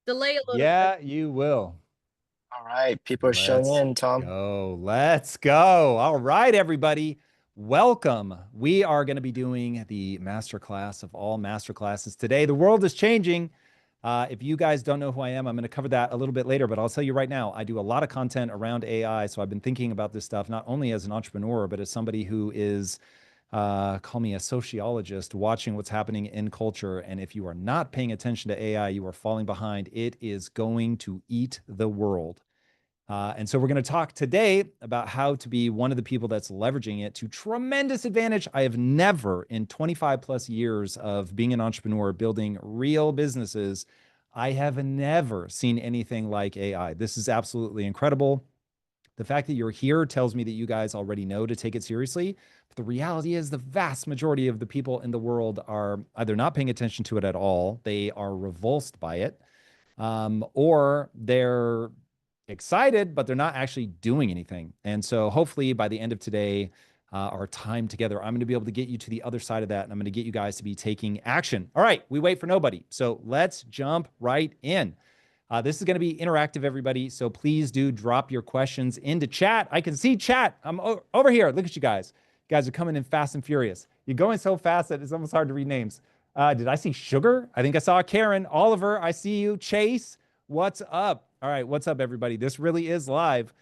Delay a little bit. Yeah, you will. All right, people are showing Let's in, Tom. go. Let's go. All right, everybody. Welcome. We are going to be doing the masterclass of all masterclasses today. The world is changing. If you guys don't know who I am, I'm going to cover that a little bit later, but I'll tell you right now, I do a lot of content around AI. So I've been thinking about this stuff, not only as an entrepreneur, but as somebody who is, call me a sociologist, watching what's happening in culture. And if you are not paying attention to AI, you are falling behind. It is going to eat the world. And so we're going to talk today about how to be one of the people that's leveraging it to tremendous advantage. I have never, in 25 plus years of being an entrepreneur, building real businesses, I have never seen anything like AI. This is absolutely incredible. The fact that you're here tells me that you guys already know to take it seriously. But the reality is, the vast majority of the people in the world are either not paying attention to it at all, they are revulsed by it, or they're excited, but they're not actually doing anything. And so hopefully by the end of today, our time together, I'm going to be able to get you to the other side of that. And I'm going to get you guys to be taking action. All right, we wait for nobody. So let's jump right in. This is going to be interactive, everybody. So please do drop your questions into chat. I can see chat. I'm over here. Look at you guys. You guys are coming in fast and furious. You're going so fast that it's almost hard to read names. Did I see Sugar? I think I saw Karen. Oliver, I see you. Chase, what's up? All right, what's up, everybody? This really is live.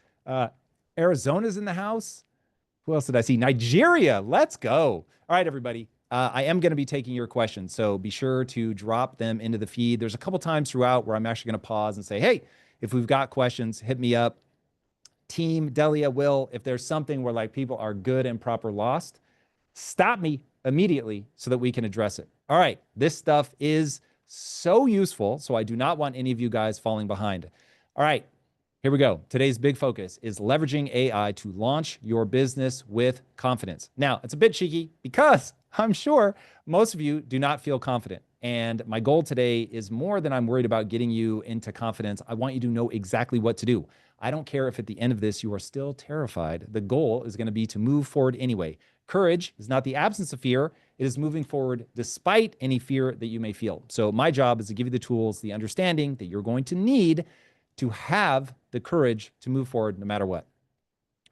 Arizona's in the house. Who else did I see? Nigeria. Let's go. All right, everybody. I am going to be taking your questions, so be sure to drop them into the feed. There's a couple times throughout where I'm actually going to pause and say, hey, if we've got questions, hit me up. Team, Delia, Will, if there's something where like people are good and proper lost, stop me immediately so that we can address it. All right, this stuff is so useful, so I do not want any of you guys falling behind. All right, here we go. Today's big focus is leveraging AI to launch your business with confidence. Now, it's a bit cheeky because I'm sure most of you do not feel confident. And my goal today is more than I'm worried about getting you into confidence. I want you to know exactly what to do. I don't care if at the end of this you are still terrified. The goal is going to be to move forward anyway. Courage is not the absence of fear. It is moving forward despite any fear that you may feel. So my job is to give you the tools, the understanding that you're going to need to have the courage to move forward no matter what.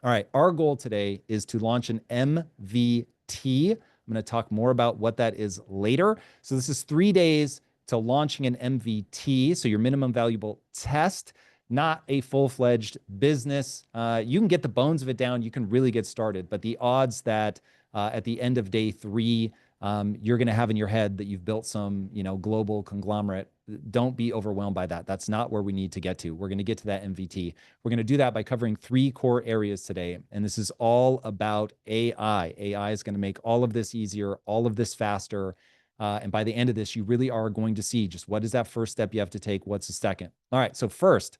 All right, our goal today is to launch an MVP. I'm going to talk more about what that is later. So this is 3 days to launching an MVT, so your minimum valuable test, not a full-fledged business. You can get the bones of it down. You can really get started. But the odds that at the end of day 3, you're going to have in your head that you've built some, global conglomerate, don't be overwhelmed by that. That's not where we need to get to. We're going to get to that MVT. We're going to do that by covering 3 core areas today. And this is all about AI. AI is going to make all of this easier, all of this faster. And by the end of this, you really are going to see just what is that first step you have to take? What's the second? All right. So first,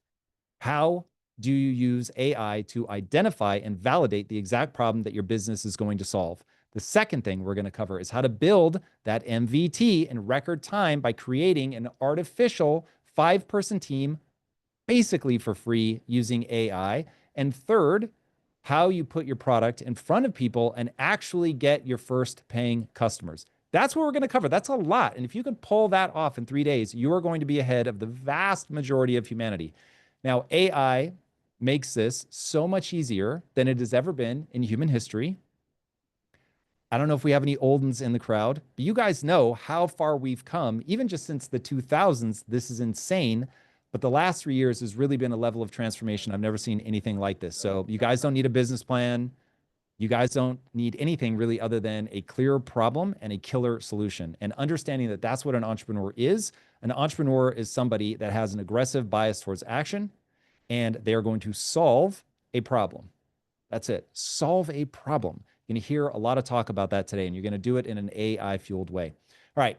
how do you use AI to identify and validate the exact problem that your business is going to solve? The second thing we're going to cover is how to build that MVT in record time by creating an artificial 5-person team basically for free using AI. And third, how you put your product in front of people and actually get your first paying customers. That's what we're going to cover. That's a lot. And if you can pull that off in 3 days, you are going to be ahead of the vast majority of humanity. Now, AI makes this so much easier than it has ever been in human history. I don't know if we have any old ones in the crowd, but you guys know how far we've come, even just since the 2000s. This is insane. But the last 3 years has really been a level of transformation. I've never seen anything like this. So you guys don't need a business plan. You guys don't need anything really other than a clear problem and a killer solution. And understanding that that's what an entrepreneur is. An entrepreneur is somebody that has an aggressive bias towards action, and they are going to solve a problem. That's it. Solve a problem. You're going to hear a lot of talk about that today, and you're going to do it in an AI-fueled way. All right.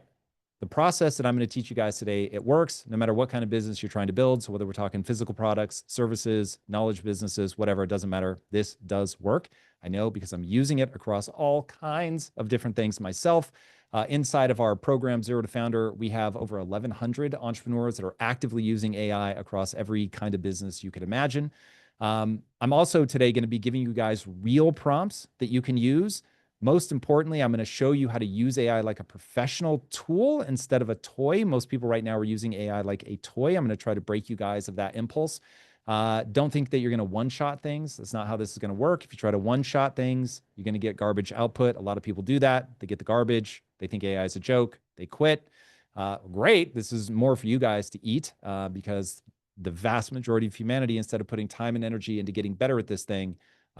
The process that I'm going to teach you guys today, it works no matter what kind of business you're trying to build. So whether we're talking physical products, services, knowledge businesses, whatever, it doesn't matter. This does work. I know because I'm using it across all kinds of different things myself. Inside of our program, Zero to Founder, we have over 1,100 entrepreneurs that are actively using AI across every kind of business you could imagine. I'm also today going to be giving you guys real prompts that you can use Most importantly, I'm going to show you how to use AI like a professional tool instead of a toy. Most people right now are using AI like a toy. I'm going to try to break you guys of that impulse. Don't think that you're going to one-shot things. That's not how this is going to work. If you try to one-shot things, you're going to get garbage output. A lot of people do that. They get the garbage. They think AI is a joke. They quit. Great. This is more for you guys to eat because the vast majority of humanity, instead of putting time and energy into getting better at this thing,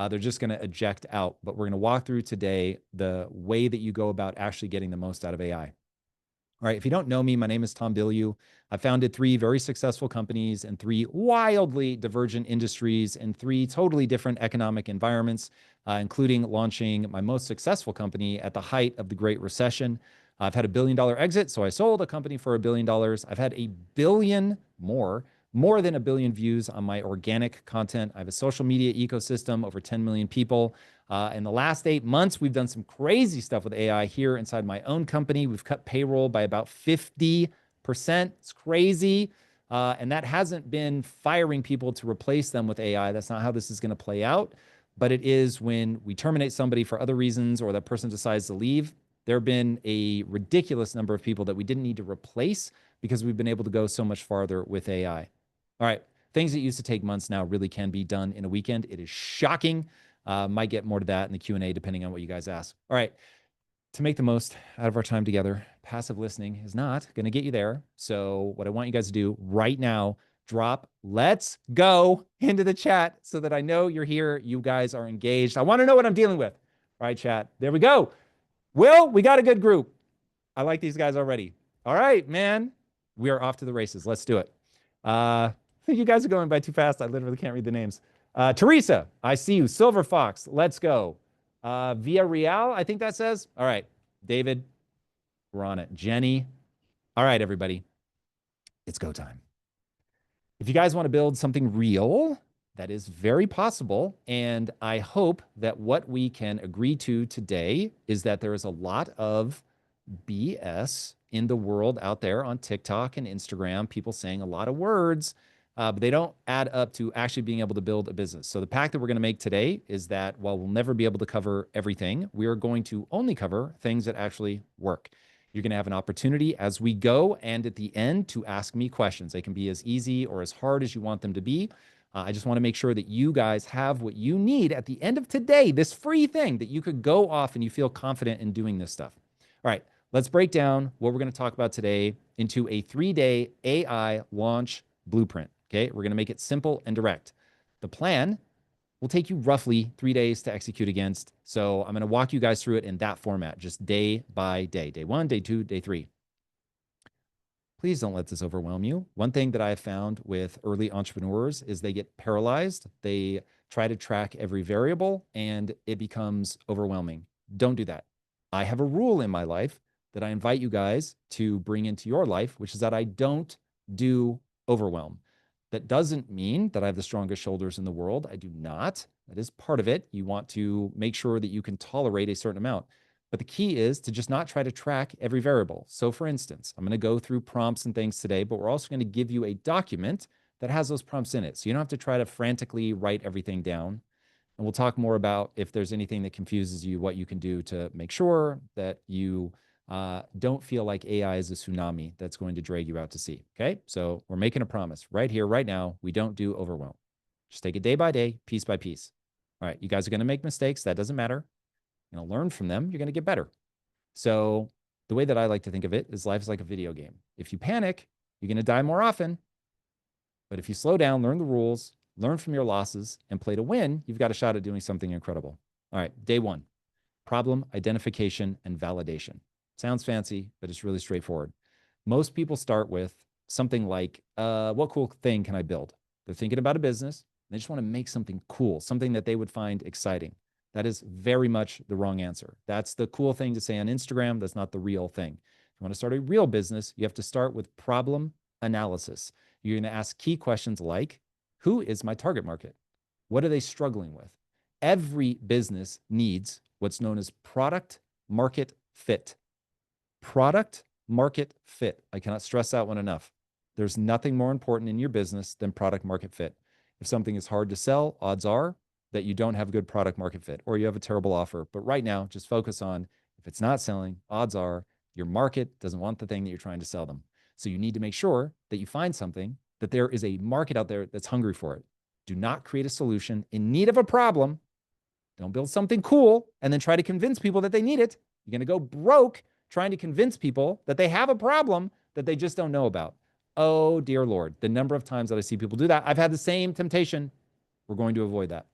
they're just going to eject out. But we're going to walk through today the way that you go about actually getting the most out of AI. All right, if you don't know me, my name is Tom Bilyeu. I founded 3 very successful companies in 3 wildly divergent industries in 3 totally different economic environments, including launching my most successful company at the height of the Great Recession. I've had a $1 billion exit, so I sold a company for $1 billion. I've had a billion more than a billion views on my organic content. I have a social media ecosystem, over 10 million people. In the last 8 months, we've done some crazy stuff with AI here inside my own company. We've cut payroll by about 50%. It's crazy. And that hasn't been firing people to replace them with AI. That's not how this is going to play out. But it is when we terminate somebody for other reasons or that person decides to leave. There have been a ridiculous number of people that we didn't need to replace because we've been able to go so much farther with AI. All right. Things that used to take months now really can be done in a weekend. It is shocking. Might get more to that in the Q&A depending on what you guys ask. All right. To make the most out of our time together, passive listening is not going to get you there. So what I want you guys to do right now, drop "let's go" into the chat so that I know you're here. You guys are engaged. I want to know what I'm dealing with. All right, chat. There we go. Will, we got a good group. I like these guys already. All right, man. We are off to the races. Let's do it. I think you guys are going by too fast. I literally can't read the names. Teresa, I see you. Silver Fox, let's go. Via Real, I think that says. All right. David, we're on it. Jenny. All right, everybody. It's go time. If you guys want to build something real, that is very possible. And I hope that what we can agree to today is that there is a lot of BS in the world out there on TikTok and Instagram, people saying a lot of words, but they don't add up to actually being able to build a business. So the pact that we're going to make today is that while we'll never be able to cover everything, we are going to only cover things that actually work. You're going to have an opportunity as we go and at the end to ask me questions. They can be as easy or as hard as you want them to be. I just want to make sure that you guys have what you need at the end of today, this free thing that you could go off and you feel confident in doing this stuff. All right, let's break down what we're going to talk about today into a 3-day AI launch blueprint. Okay, we're going to make it simple and direct. The plan will take you roughly 3 days to execute against. So I'm going to walk you guys through it in that format, just day by day. Day 1, day 2, day 3. Please don't let this overwhelm you. One thing that I have found with early entrepreneurs is they get paralyzed. They try to track every variable and it becomes overwhelming. Don't do that. I have a rule in my life that I invite you guys to bring into your life, which is that I don't do overwhelm. That doesn't mean that I have the strongest shoulders in the world. I do not. That is part of it. You want to make sure that you can tolerate a certain amount. But the key is to just not try to track every variable. So for instance, I'm going to go through prompts and things today, but we're also going to give you a document that has those prompts in it. So you don't have to try to frantically write everything down. And we'll talk more about if there's anything that confuses you, what you can do to make sure that you don't feel like AI is a tsunami that's going to drag you out to sea. Okay. So we're making a promise right here, right now. We don't do overwhelm. Just take it day by day, piece by piece. All right. You guys are going to make mistakes. That doesn't matter. You're going to learn from them. You're going to get better. So the way that I like to think of it is life is like a video game. If you panic, you're going to die more often. But if you slow down, learn the rules, learn from your losses, and play to win, you've got a shot at doing something incredible. All right. Day 1, problem identification and validation. Sounds fancy, but it's really straightforward. Most people start with something like, what cool thing can I build? They're thinking about a business. They just want to make something cool, something that they would find exciting. That is very much the wrong answer. That's the cool thing to say on Instagram. That's not the real thing. If you want to start a real business, you have to start with problem analysis. You're going to ask key questions like, who is my target market? What are they struggling with? Every business needs what's known as product market fit. Product market fit. I cannot stress that one enough. There's nothing more important in your business than product market fit. If something is hard to sell, odds are that you don't have good product market fit or you have a terrible offer. But right now, just focus on if it's not selling, odds are your market doesn't want the thing that you're trying to sell them. So you need to make sure that you find something that there is a market out there that's hungry for it. Do not create a solution in need of a problem. Don't build something cool and then try to convince people that they need it. You're going to go broke trying to convince people that they have a problem that they just don't know about. Oh, dear Lord, the number of times that I see people do that, I've had the same temptation. We're going to avoid that.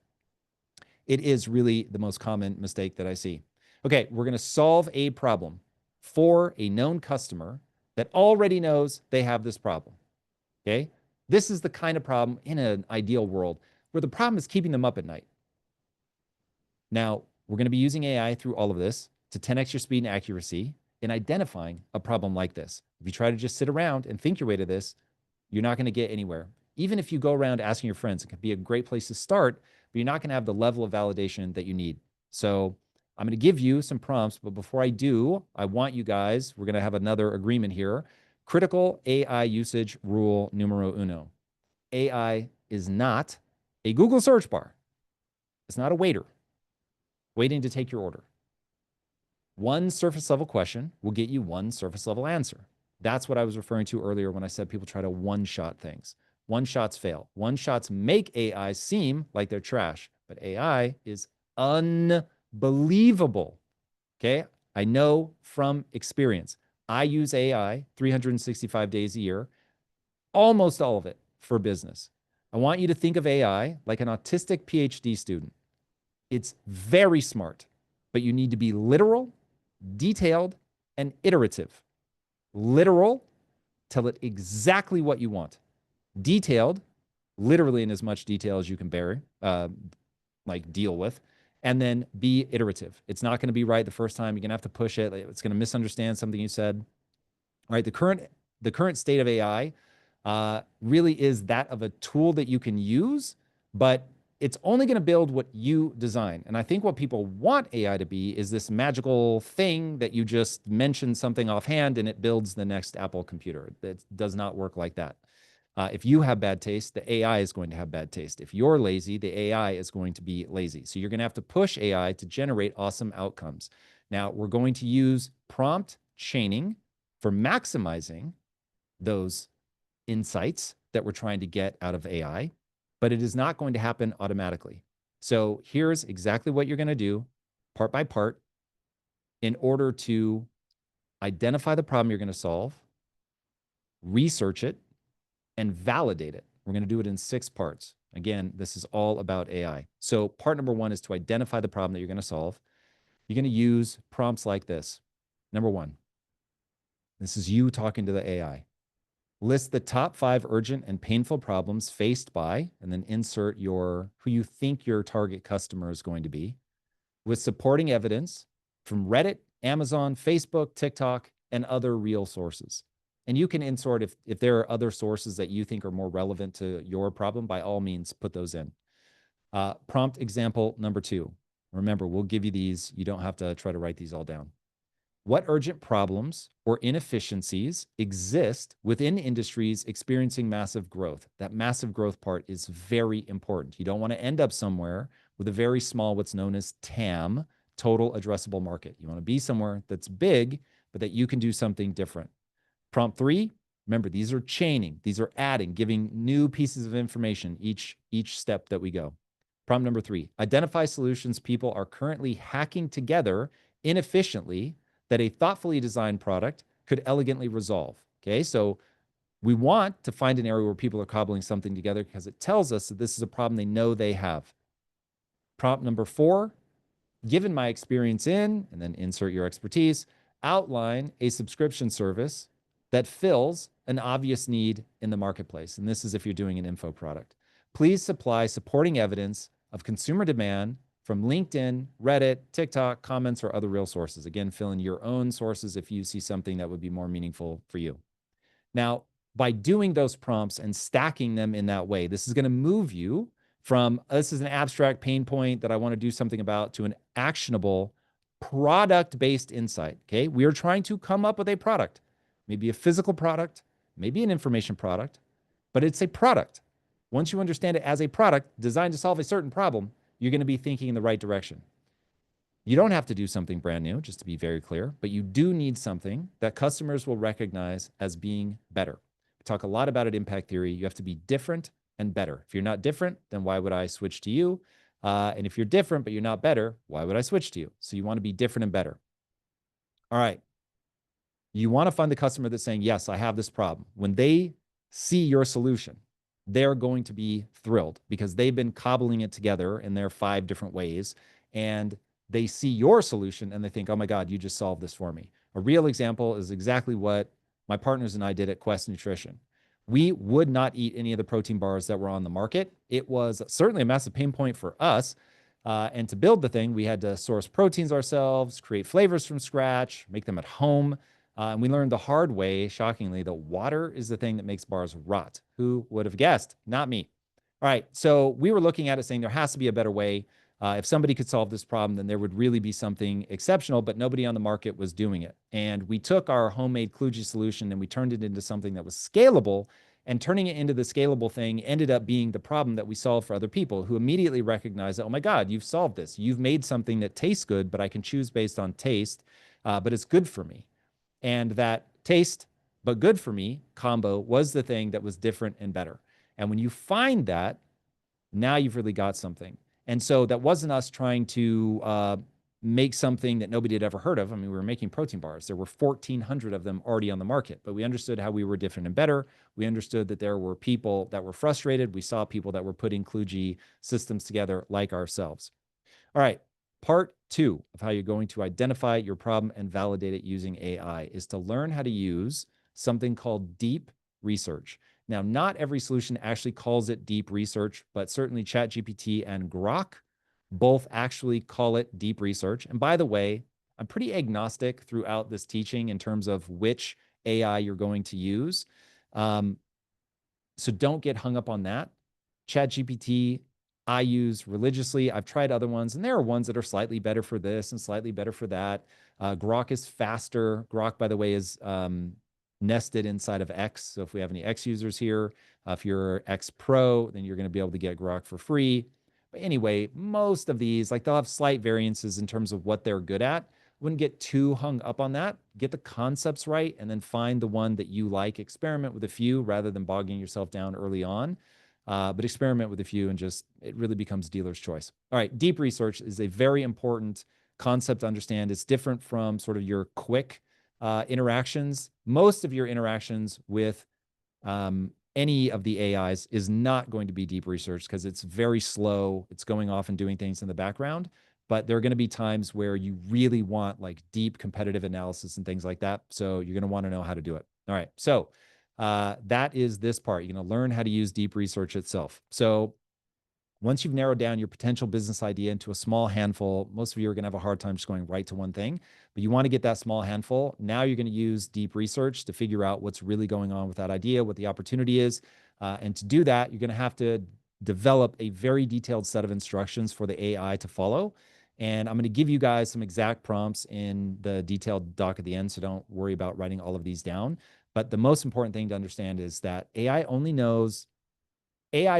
It is really the most common mistake that I see. Okay, we're going to solve a problem for a known customer that already knows they have this problem. Okay, this is the kind of problem in an ideal world where the problem is keeping them up at night. Now, we're going to be using AI through all of this to 10x your speed and accuracy in identifying a problem like this. If you try to just sit around and think your way to this, you're not going to get anywhere. Even if you go around asking your friends, it can be a great place to start, but you're not going to have the level of validation that you need. So I'm going to give you some prompts, but before I do, I want you guys, we're going to have another agreement here. Critical AI usage rule numero uno. AI is not a Google search bar. It's not a waiter waiting to take your order. One surface level question will get you one surface level answer. That's what I was referring to earlier when I said people try to one-shot things. One-shots fail. One-shots make AI seem like they're trash, but AI is unbelievable. Okay? I know from experience. I use AI 365 days a year, almost all of it for business. I want you to think of AI like an autistic PhD student. It's very smart, but you need to be literal, detailed, and iterative. Literal, tell it exactly what you want. Detailed, literally in as much detail as you can bear, deal with. And then be iterative. It's not going to be right the first time. You're going to have to push it. It's going to misunderstand something you said. All right, the current state of AI really is that of a tool that you can use, but it's only going to build what you design. And I think what people want AI to be is this magical thing that you just mention something offhand and it builds the next Apple computer. That does not work like that. If you have bad taste, the AI is going to have bad taste. If you're lazy, the AI is going to be lazy. So you're going to have to push AI to generate awesome outcomes. Now, we're going to use prompt chaining for maximizing those insights that we're trying to get out of AI, but it is not going to happen automatically. So here's exactly what you're going to do, part by part, in order to identify the problem you're going to solve, research it, and validate it. We're going to do it in 6 parts. Again, this is all about AI. So part number 1 is to identify the problem that you're going to solve. You're going to use prompts like this. Number 1, this is you talking to the AI. List the top 5 urgent and painful problems faced by, and then insert who you think your target customer is going to be, with supporting evidence from Reddit, Amazon, Facebook, TikTok, and other real sources. And you can insert if there are other sources that you think are more relevant to your problem, by all means, put those in. Prompt example number 2. Remember, we'll give you these. You don't have to try to write these all down. What urgent problems or inefficiencies exist within industries experiencing massive growth? That massive growth part is very important. You don't want to end up somewhere with a very small, what's known as TAM, total addressable market. You want to be somewhere that's big, but that you can do something different. Prompt 3, remember, these are chaining. These are adding, giving new pieces of information each step that we go. Prompt number 3, identify solutions people are currently hacking together inefficiently that a thoughtfully designed product could elegantly resolve. Okay, so we want to find an area where people are cobbling something together because it tells us that this is a problem they know they have. Prompt number 4, given my experience in, and then insert your expertise, outline a subscription service that fills an obvious need in the marketplace. And this is if you're doing an info product. Please supply supporting evidence of consumer demand from LinkedIn, Reddit, TikTok, comments, or other real sources. Again, fill in your own sources if you see something that would be more meaningful for you. Now, by doing those prompts and stacking them in that way, this is going to move you from, this is an abstract pain point that I want to do something about, to an actionable product-based insight. Okay, we are trying to come up with a product, maybe a physical product, maybe an information product, but it's a product. Once you understand it as a product designed to solve a certain problem, you're going to be thinking in the right direction. You don't have to do something brand new, just to be very clear, but you do need something that customers will recognize as being better. We talk a lot about it in impact theory. You have to be different and better. If you're not different, then why would I switch to you? And if you're different, but you're not better, why would I switch to you? So you want to be different and better. All right. You want to find the customer that's saying, yes, I have this problem. When they see your solution, they're going to be thrilled because they've been cobbling it together in their 5 different ways. And they see your solution and they think, oh my God, you just solved this for me. A real example is exactly what my partners and I did at Quest Nutrition. We would not eat any of the protein bars that were on the market. It was certainly a massive pain point for us. And to build the thing, we had to source proteins ourselves, create flavors from scratch, make them at home. And we learned the hard way, shockingly, that water is the thing that makes bars rot. Who would have guessed? Not me. All right. So we were looking at it saying there has to be a better way. If somebody could solve this problem, then there would really be something exceptional, but nobody on the market was doing it. And we took our homemade Kluge solution and we turned it into something that was scalable. And turning it into the scalable thing ended up being the problem that we solved for other people who immediately recognized that, oh my God, you've solved this. You've made something that tastes good, but I can choose based on taste, but it's good for me. And that taste, but good for me combo was the thing that was different and better. And when you find that, now you've really got something. And so that wasn't us trying to make something that nobody had ever heard of. I mean, we were making protein bars. There were 1,400 of them already on the market, but we understood how we were different and better. We understood that there were people that were frustrated. We saw people that were putting Kluge systems together like ourselves. All right. Part 2 of how you're going to identify your problem and validate it using AI is to learn how to use something called deep research. Now, not every solution actually calls it deep research, but certainly ChatGPT and Grok both actually call it deep research. And by the way, I'm pretty agnostic throughout this teaching in terms of which AI you're going to use. So don't get hung up on that. ChatGPT, I use religiously. I've tried other ones, and there are ones that are slightly better for this and slightly better for that. Grok is faster. Grok, by the way, is nested inside of X. So if we have any X users here, if you're X Pro, then you're going to be able to get Grok for free. But anyway, most of these, like they'll have slight variances in terms of what they're good at. Wouldn't get too hung up on that. Get the concepts right and then find the one that you like. Experiment with a few rather than bogging yourself down early on. But experiment with a few and just, it really becomes dealer's choice. All right, deep research is a very important concept to understand. It's different from sort of your quick interactions. Most of your interactions with any of the AIs is not going to be deep research because it's very slow. It's going off and doing things in the background. But there are going to be times where you really want like deep competitive analysis and things like that. So you're going to want to know how to do it. All right. So that is this part. You're going to learn how to use deep research itself. So once you've narrowed down your potential business idea into a small handful, most of you are going to have a hard time just going right to one thing, but you want to get that small handful. Now you're going to use deep research to figure out what's really going on with that idea, what the opportunity is. And to do that, you're going to have to develop a very detailed set of instructions for the AI to follow. And I'm going to give you guys some exact prompts in the detailed doc at the end, so don't worry about writing all of these down. But the most important thing to understand is that AI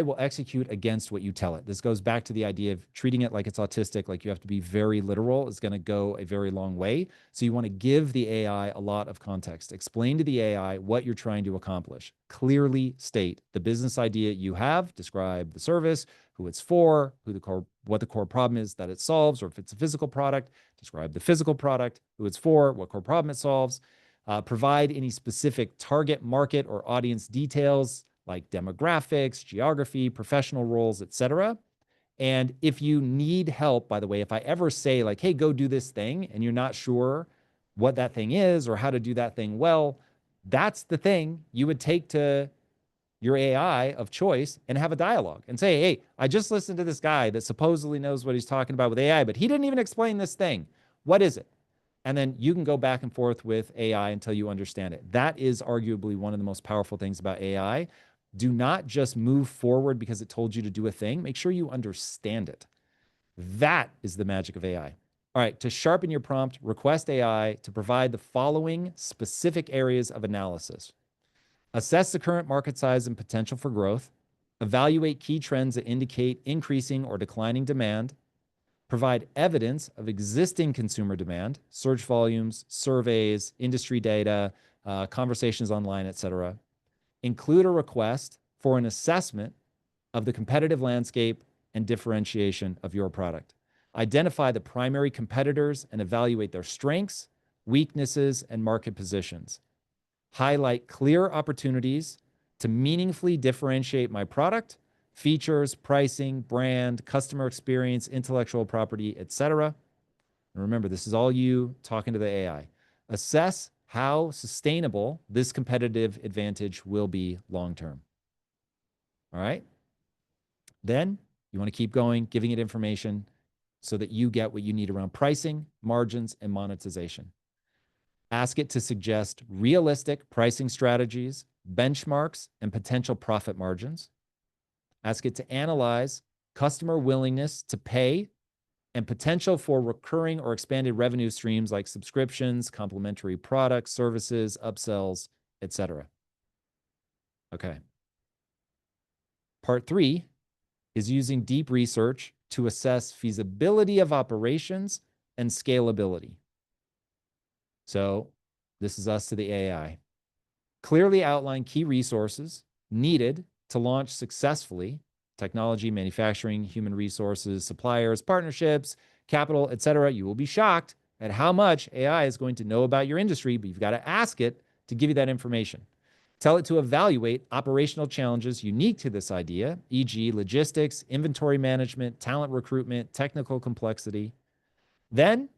will execute against what you tell it. This goes back to the idea of treating it like it's autistic, like you have to be very literal. It's going to go a very long way. So you want to give the AI a lot of context. Explain to the AI what you're trying to accomplish. Clearly state the business idea you have, describe the service, who it's for, what the core problem is that it solves, or if it's a physical product, describe the physical product, who it's for, what core problem it solves. Provide any specific target market or audience details like demographics, geography, professional roles, etc. And if you need help, by the way, if I ever say like, hey, go do this thing, and you're not sure what that thing is or how to do that thing well, that's the thing you would take to your AI of choice and have a dialogue and say, hey, I just listened to this guy that supposedly knows what he's talking about with AI, but he didn't even explain this thing. What is it? And then you can go back and forth with AI until you understand it. That is arguably one of the most powerful things about AI. Do not just move forward because it told you to do a thing. Make sure you understand it. That is the magic of AI. All right, to sharpen your prompt, request AI to provide the following specific areas of analysis. Assess the current market size and potential for growth. evaluate key trends that indicate increasing or declining demand, provide evidence of existing consumer demand, search volumes, surveys, industry data, conversations online, etc. Include a request for an assessment of the competitive landscape and differentiation of your product. Identify the primary competitors and evaluate their strengths, weaknesses, and market positions. Highlight clear opportunities to meaningfully differentiate my product, features, pricing, brand, customer experience, intellectual property, etc. And remember, this is all you talking to the AI. Assess how sustainable this competitive advantage will be long term. All right? Then you want to keep going, giving it information so that you get what you need around pricing, margins, and monetization. Ask it to suggest realistic pricing strategies, benchmarks, and potential profit margins. Ask it to analyze customer willingness to pay and potential for recurring or expanded revenue streams like subscriptions, complementary products, services, upsells, etc. Okay. Part 3 is using deep research to assess feasibility of operations and scalability. So this is us to the AI. Clearly outline key resources needed to launch successfully: technology, manufacturing, human resources, suppliers, partnerships, capital, etc. You will be shocked at how much AI is going to know about your industry, but you've got to ask it to give you that information. Tell it to evaluate operational challenges unique to this idea, e.g., logistics, inventory management, talent recruitment, technical complexity. Then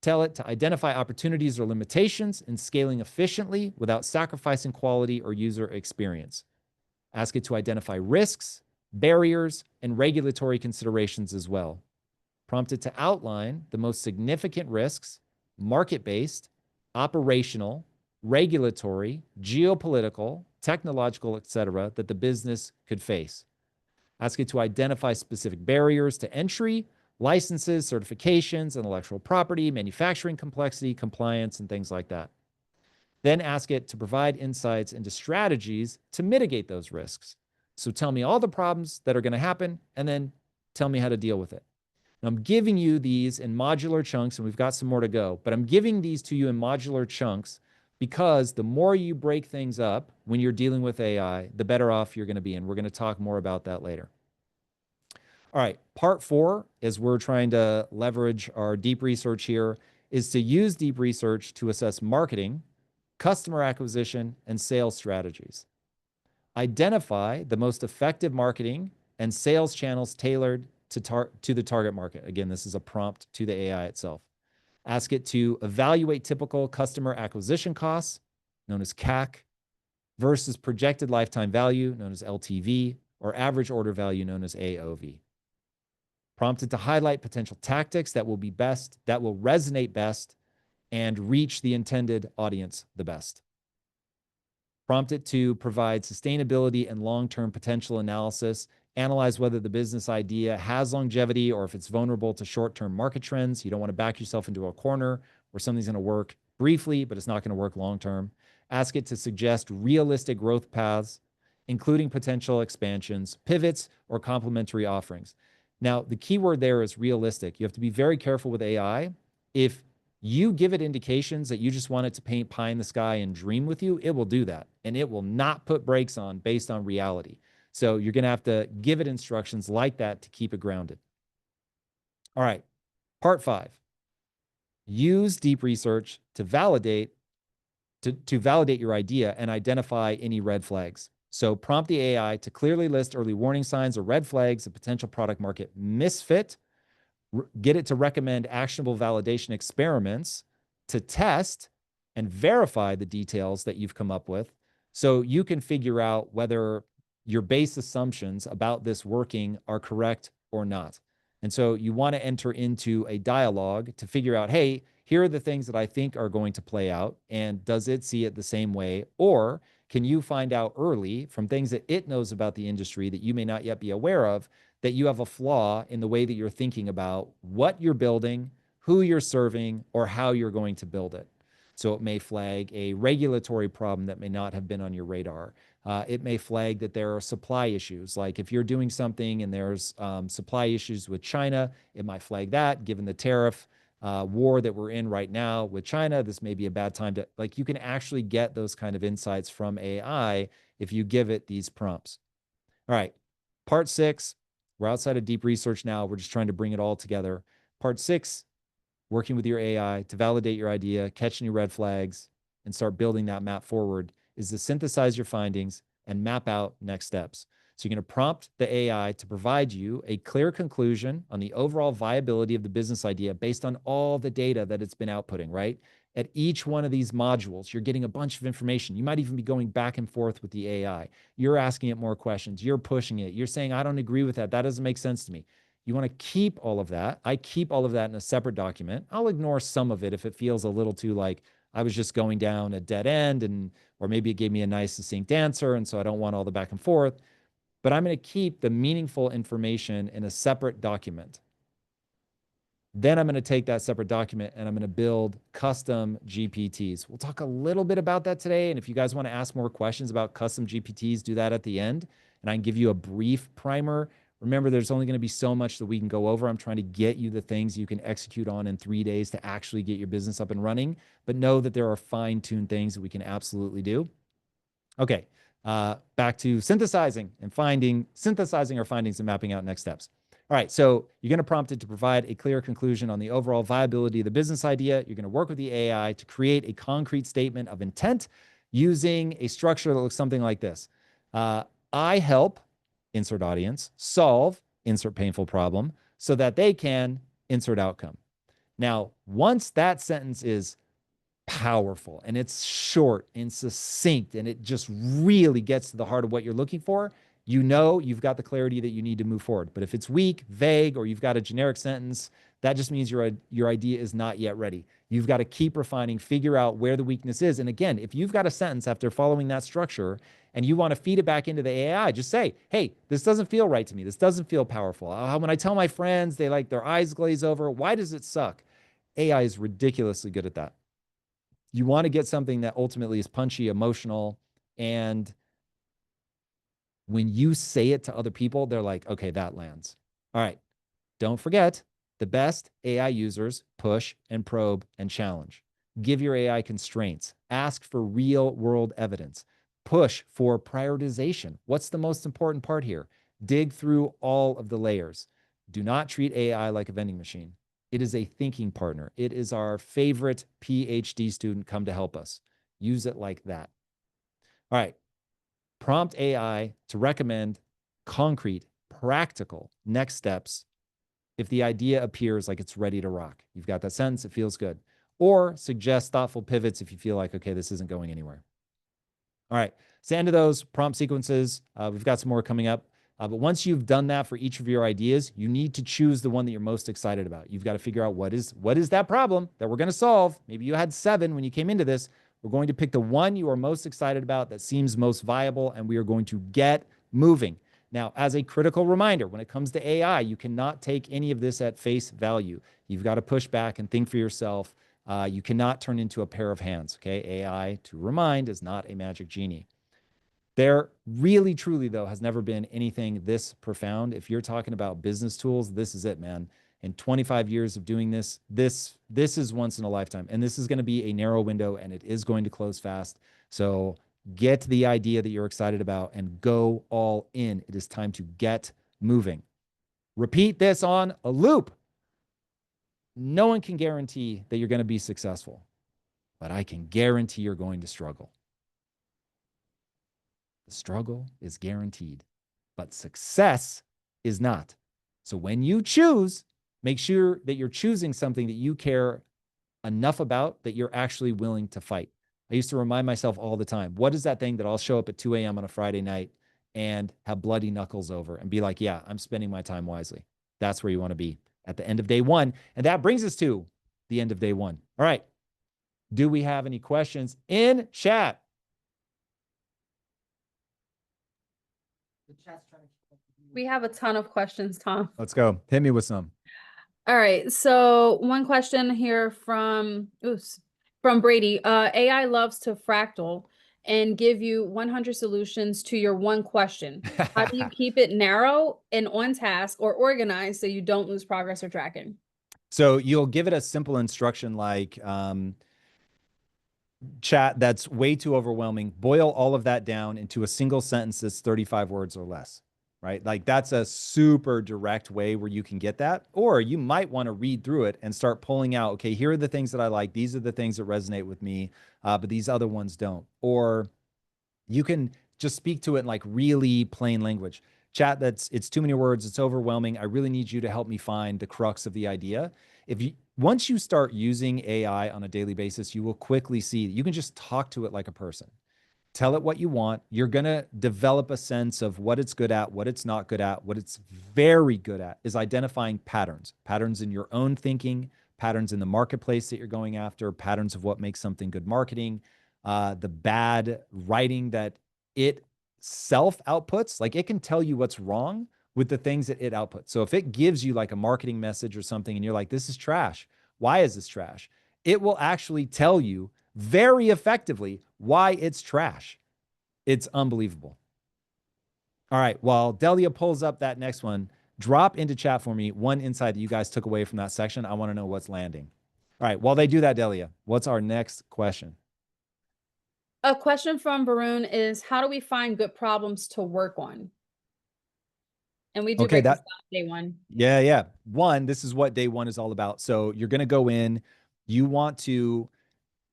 tell it to identify opportunities or limitations in scaling efficiently without sacrificing quality or user experience. Ask it to identify risks, barriers, and regulatory considerations as well. Prompt it to outline the most significant risks, market-based, operational, regulatory, geopolitical, technological, etc., that the business could face. Ask it to identify specific barriers to entry, licenses, certifications, intellectual property, manufacturing complexity, compliance, and things like that. Then ask it to provide insights into strategies to mitigate those risks. So tell me all the problems that are going to happen, and then tell me how to deal with it. Now, I'm giving you these in modular chunks, and we've got some more to go, but I'm giving these to you in modular chunks because the more you break things up when you're dealing with AI, the better off you're going to be. And we're going to talk more about that later. All right, part 4, as we're trying to leverage our deep research here, is to use deep research to assess marketing, customer acquisition, and sales strategies. Identify the most effective marketing and sales channels tailored to the target market. Again, this is a prompt to the AI itself. Ask it to evaluate typical customer acquisition costs, known as CAC, versus projected lifetime value, known as LTV, or average order value, known as AOV. Prompt it to highlight potential tactics that will resonate best and reach the intended audience the best. Prompt it to provide sustainability and long-term potential analysis. Analyze whether the business idea has longevity or if it's vulnerable to short-term market trends. You don't want to back yourself into a corner where something's going to work briefly, but it's not going to work long-term. Ask it to suggest realistic growth paths, including potential expansions, pivots, or complementary offerings. Now, the key word there is realistic. You have to be very careful with AI. If you give it indications that you just want it to paint pie in the sky and dream with you, it will do that. And it will not put brakes on based on reality. So you're going to have to give it instructions like that to keep it grounded. All right, part 5. Use deep research to validate your idea and identify any red flags. So prompt the AI to clearly list early warning signs or red flags of potential product market misfit. Get it to recommend actionable validation experiments to test and verify the details that you've come up with so you can figure out whether your base assumptions about this working are correct or not. And so you want to enter into a dialogue to figure out, hey, here are the things that I think are going to play out, and does it see it the same way? Or can you find out early from things that it knows about the industry that you may not yet be aware of, that you have a flaw in the way that you're thinking about what you're building, who you're serving, or how you're going to build it? So it may flag a regulatory problem that may not have been on your radar. It may flag that there are supply issues. Like if you're doing something and there's supply issues with China, it might flag that. Given the tariff war that we're in right now with China, this may be a bad time to, like, you can actually get those kind of insights from AI if you give it these prompts. All right, part 6, we're outside of deep research now. We're just trying to bring it all together. Part 6, working with your AI to validate your idea, catch any red flags, and start building that map forward, is to synthesize your findings and map out next steps. So you're going to prompt the AI to provide you a clear conclusion on the overall viability of the business idea based on all the data that it's been outputting, right? At each one of these modules, you're getting a bunch of information. You might even be going back and forth with the AI. You're asking it more questions. You're pushing it. You're saying, I don't agree with that. That doesn't make sense to me. You want to keep all of that. I keep all of that in a separate document. I'll ignore some of it if it feels a little too like I was just going down a dead end, and or maybe it gave me a nice succinct answer, and so I don't want all the back and forth. But I'm going to keep the meaningful information in a separate document. Then I'm going to take that separate document and I'm going to build custom GPTs. We'll talk a little bit about that today. And if you guys want to ask more questions about custom GPTs, do that at the end. And I can give you a brief primer. Remember, there's only going to be so much that we can go over. I'm trying to get you the things you can execute on in 3 days to actually get your business up and running. But know that there are fine-tuned things that we can absolutely do. Okay, back to synthesizing our findings and mapping out next steps. All right, so you're going to prompt it to provide a clear conclusion on the overall viability of the business idea. You're going to work with the AI to create a concrete statement of intent using a structure that looks something like this. I help, insert audience, solve, insert painful problem, so that they can, insert outcome. Now, once that sentence is powerful and it's short and succinct and it just really gets to the heart of what you're looking for, you know you've got the clarity that you need to move forward. But if it's weak, vague, or you've got a generic sentence, that just means your idea is not yet ready. You've got to keep refining, figure out where the weakness is. And again, if you've got a sentence after following that structure and you want to feed it back into the AI, just say, hey, this doesn't feel right to me. This doesn't feel powerful. When I tell my friends, they like their eyes glaze over. Why does it suck? AI is ridiculously good at that. You want to get something that ultimately is punchy, emotional, and when you say it to other people, they're like, okay, that lands. All right. Don't forget, the best AI users push and probe and challenge. Give your AI constraints. Ask for real world evidence. Push for prioritization. What's the most important part here? Dig through all of the layers. Do not treat AI like a vending machine. It is a thinking partner. It is our favorite PhD student come to help us. Use it like that. All right. Prompt AI to recommend concrete, practical next steps if the idea appears like it's ready to rock. You've got that sentence, it feels good. Or suggest thoughtful pivots if you feel like, okay, this isn't going anywhere. All right, it's the end of those prompt sequences. We've got some more coming up. But once you've done that for each of your ideas, you need to choose the one that you're most excited about. You've got to figure out what is that problem that we're going to solve. Maybe you had 7 when you came into this. We're going to pick the one you are most excited about that seems most viable, and we are going to get moving. Now, as a critical reminder, when it comes to AI, you cannot take any of this at face value. You've got to push back and think for yourself. You cannot turn into a pair of hands, okay? AI, to remind, is not a magic genie. There really, truly, though, has never been anything this profound. If you're talking about business tools, this is it, man. In 25 years of doing this is once in a lifetime. And this is going to be a narrow window, and it is going to close fast. So get the idea that you're excited about and go all in. It is time to get moving. Repeat this on a loop. No one can guarantee that you're going to be successful, but I can guarantee you're going to struggle. The struggle is guaranteed, but success is not. So when you choose, make sure that you're choosing something that you care enough about that you're actually willing to fight. I used to remind myself all the time, what is that thing that I'll show up at 2 a.m. on a Friday night and have bloody knuckles over and be like, yeah, I'm spending my time wisely. That's where you want to be at the end of day 1. And that brings us to the end of day 1. All right. Do we have any questions in chat? We have a ton of questions, Tom. Let's go. Hit me with some. All right. So one question here from Brady. AI loves to fractal. and give you 100 solutions to your one question. How do you keep it narrow and on task or organized so you don't lose progress or tracking? So you'll give it a simple instruction like, chat, that's way too overwhelming. Boil all of that down into a single sentence that's 35 words or less, right? Like that's a super direct way where you can get that. Or you might want to read through it and start pulling out, okay, here are the things that I like. These are the things that resonate with me, but these other ones don't. Or you can just speak to it in like really plain language. Chat, it's too many words, it's overwhelming. I really need you to help me find the crux of the idea. If you Once you start using AI on a daily basis, you will quickly see you can just talk to it like a person. Tell it what you want. You're going to develop a sense of what it's good at, what it's not good at. What it's very good at is identifying patterns in your own thinking, patterns in the marketplace that you're going after, patterns of what makes something good marketing, the bad writing that it self outputs. Like it can tell you what's wrong with the things that it outputs. So if it gives you like a marketing message or something and you're like, this is trash. Why is this trash? It will actually tell you very effectively why it's trash. It's unbelievable. All right. While Delia pulls up that next one, drop into chat for me one insight that you guys took away from that section. I want to know what's landing. All right. While they do that, Delia, what's our next question? A question from Varun is, how do we find good problems to work on? And we do Okay, break this down day one. Yeah. One, this is what day one is all about. So you're going to go in, you want to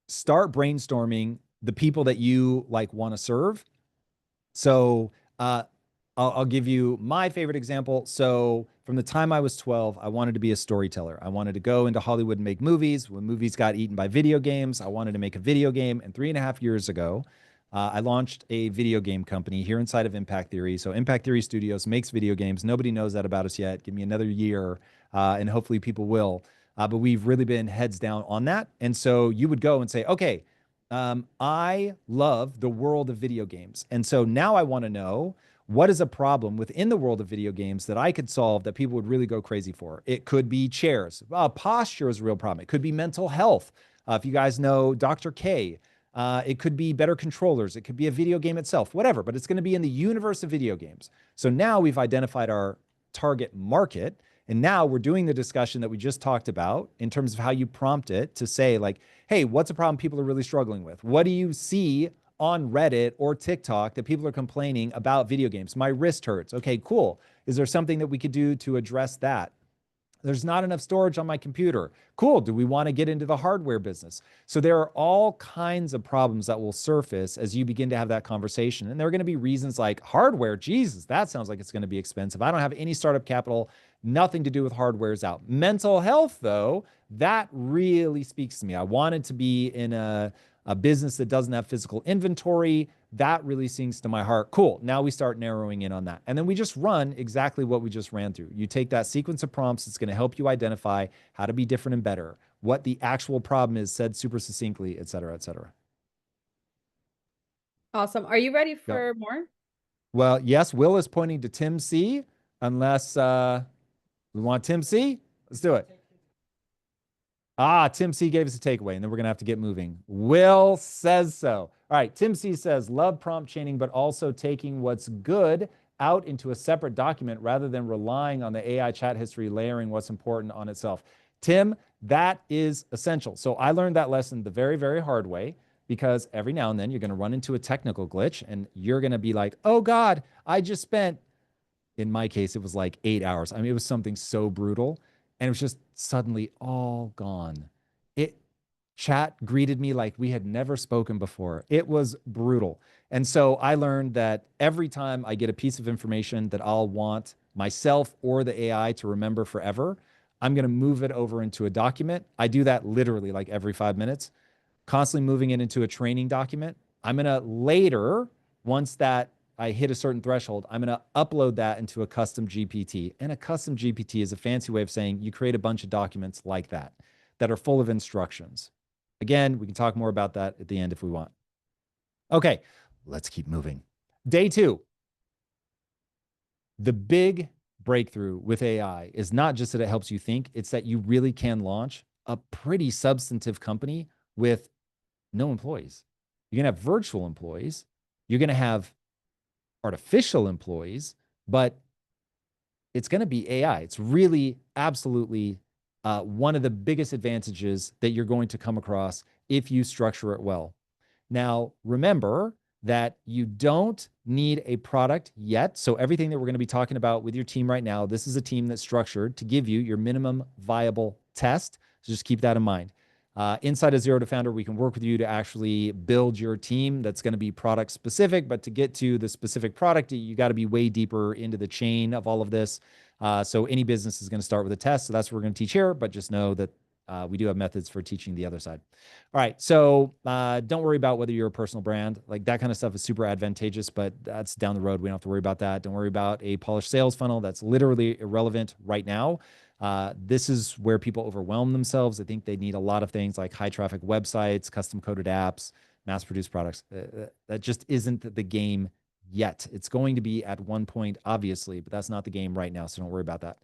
start brainstorming the people that you like want to serve. So I'll give you my favorite example. So from the time I was 12, I wanted to be a storyteller. I wanted to go into Hollywood and make movies. When movies got eaten by video games, I wanted to make a video game. And 3.5 years ago, I launched a video game company here inside of Impact Theory. So Impact Theory Studios makes video games. Nobody knows that about us yet. Give me another year, and hopefully people will. But we've really been heads down on that. And so you would go and say, okay, I love the world of video games. And so now I want to know what is a problem within the world of video games that I could solve that people would really go crazy for. It could be chairs. Posture is a real problem. It could be mental health. If you guys know Dr. K, it could be better controllers. It could be a video game itself, whatever, but it's going to be in the universe of video games. So now we've identified our target market. And now we're doing the discussion that we just talked about in terms of how you prompt it to say like, hey, what's a problem people are really struggling with? What do you see on Reddit or TikTok that people are complaining about video games? My wrist hurts. Okay, cool. Is there something that we could do to address that? There's not enough storage on my computer. Cool. Do we want to get into the hardware business? So there are all kinds of problems that will surface as you begin to have that conversation. And there are going to be reasons like hardware. Jesus, that sounds like it's going to be expensive. I don't have any startup capital. Nothing to do with hardware is out. Mental health, though, that really speaks to me. I wanted to be in a business that doesn't have physical inventory. That really sings to my heart. Cool. Now we start narrowing in on that. And then we just run exactly what we just ran through. You take that sequence of prompts. It's going to help you identify how to be different and better, what the actual problem is said super succinctly, et cetera, et cetera. Awesome. Are you ready for more? Well, yes, Will is pointing to Tim C. Unless we want Tim C. Let's do it. Tim C gave us a takeaway, and then we're going to have to get moving. Will says so. All right, Tim C says, love prompt chaining, but also taking what's good out into a separate document rather than relying on the AI chat history, layering what's important on itself. Tim, that is essential. So I learned that lesson the very, very hard way, because every now and then you're going to run into a technical glitch, and you're going to be like, oh God, I just spent, in my case, it was like 8 hours. I mean, it was something so brutal. And it was just suddenly all gone. Chat greeted me like we had never spoken before. It was brutal. And so I learned that every time I get a piece of information that I'll want myself or the AI to remember forever, I'm going to move it over into a document. I do that literally like every 5 minutes, constantly moving it into a training document. I'm going to later, once that I hit a certain threshold, I'm going to upload that into a custom GPT. And a custom GPT is a fancy way of saying you create a bunch of documents like that are full of instructions. Again, we can talk more about that at the end if we want. Okay, let's keep moving. Day 2. The big breakthrough with AI is not just that it helps you think, it's that you really can launch a pretty substantive company with no employees. You're going to have virtual employees. You're going to have artificial employees, but it's going to be AI. It's really absolutely one of the biggest advantages that you're going to come across if you structure it well. Now, remember that you don't need a product yet. So everything that we're going to be talking about with your team right now, this is a team that's structured to give you your minimum viable test. So just keep that in mind. Inside of Zero to Founder, we can work with you to actually build your team that's going to be product specific. But to get to the specific product, you got to be way deeper into the chain of all of this. So any business is going to start with a test. So that's what we're going to teach here. But just know that we do have methods for teaching the other side. All right. So don't worry about whether you're a personal brand. Like that kind of stuff is super advantageous, but that's down the road. We don't have to worry about that. Don't worry about a polished sales funnel. That's literally irrelevant right now. This is where people overwhelm themselves. I think they need a lot of things like high traffic websites, custom coded apps, mass produced products. That just isn't the game yet. It's going to be at one point, obviously, but that's not the game right now. So don't worry about that.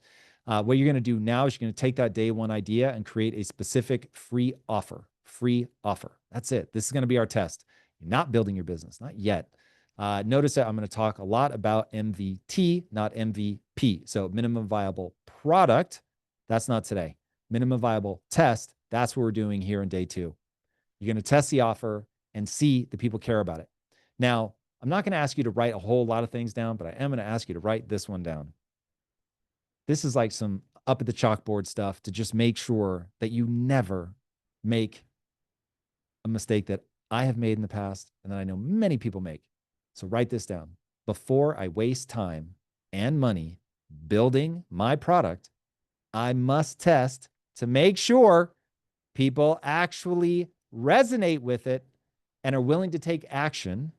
What you're going to do now is you're going to take that day one idea and create a specific free offer. Free offer. That's it. This is going to be our test. You're not building your business, not yet. Notice that I'm going to talk a lot about MVT, not MVP. So minimum viable product. That's not today. Minimum viable test. That's what we're doing here in day 2. You're going to test the offer and see that people care about it. Now, I'm not going to ask you to write a whole lot of things down, but I am going to ask you to write this one down. This is like some up at the chalkboard stuff to just make sure that you never make a mistake that I have made in the past and that I know many people make. So write this down. Before I waste time and money building my product, I must test to make sure people actually resonate with it and are willing to take action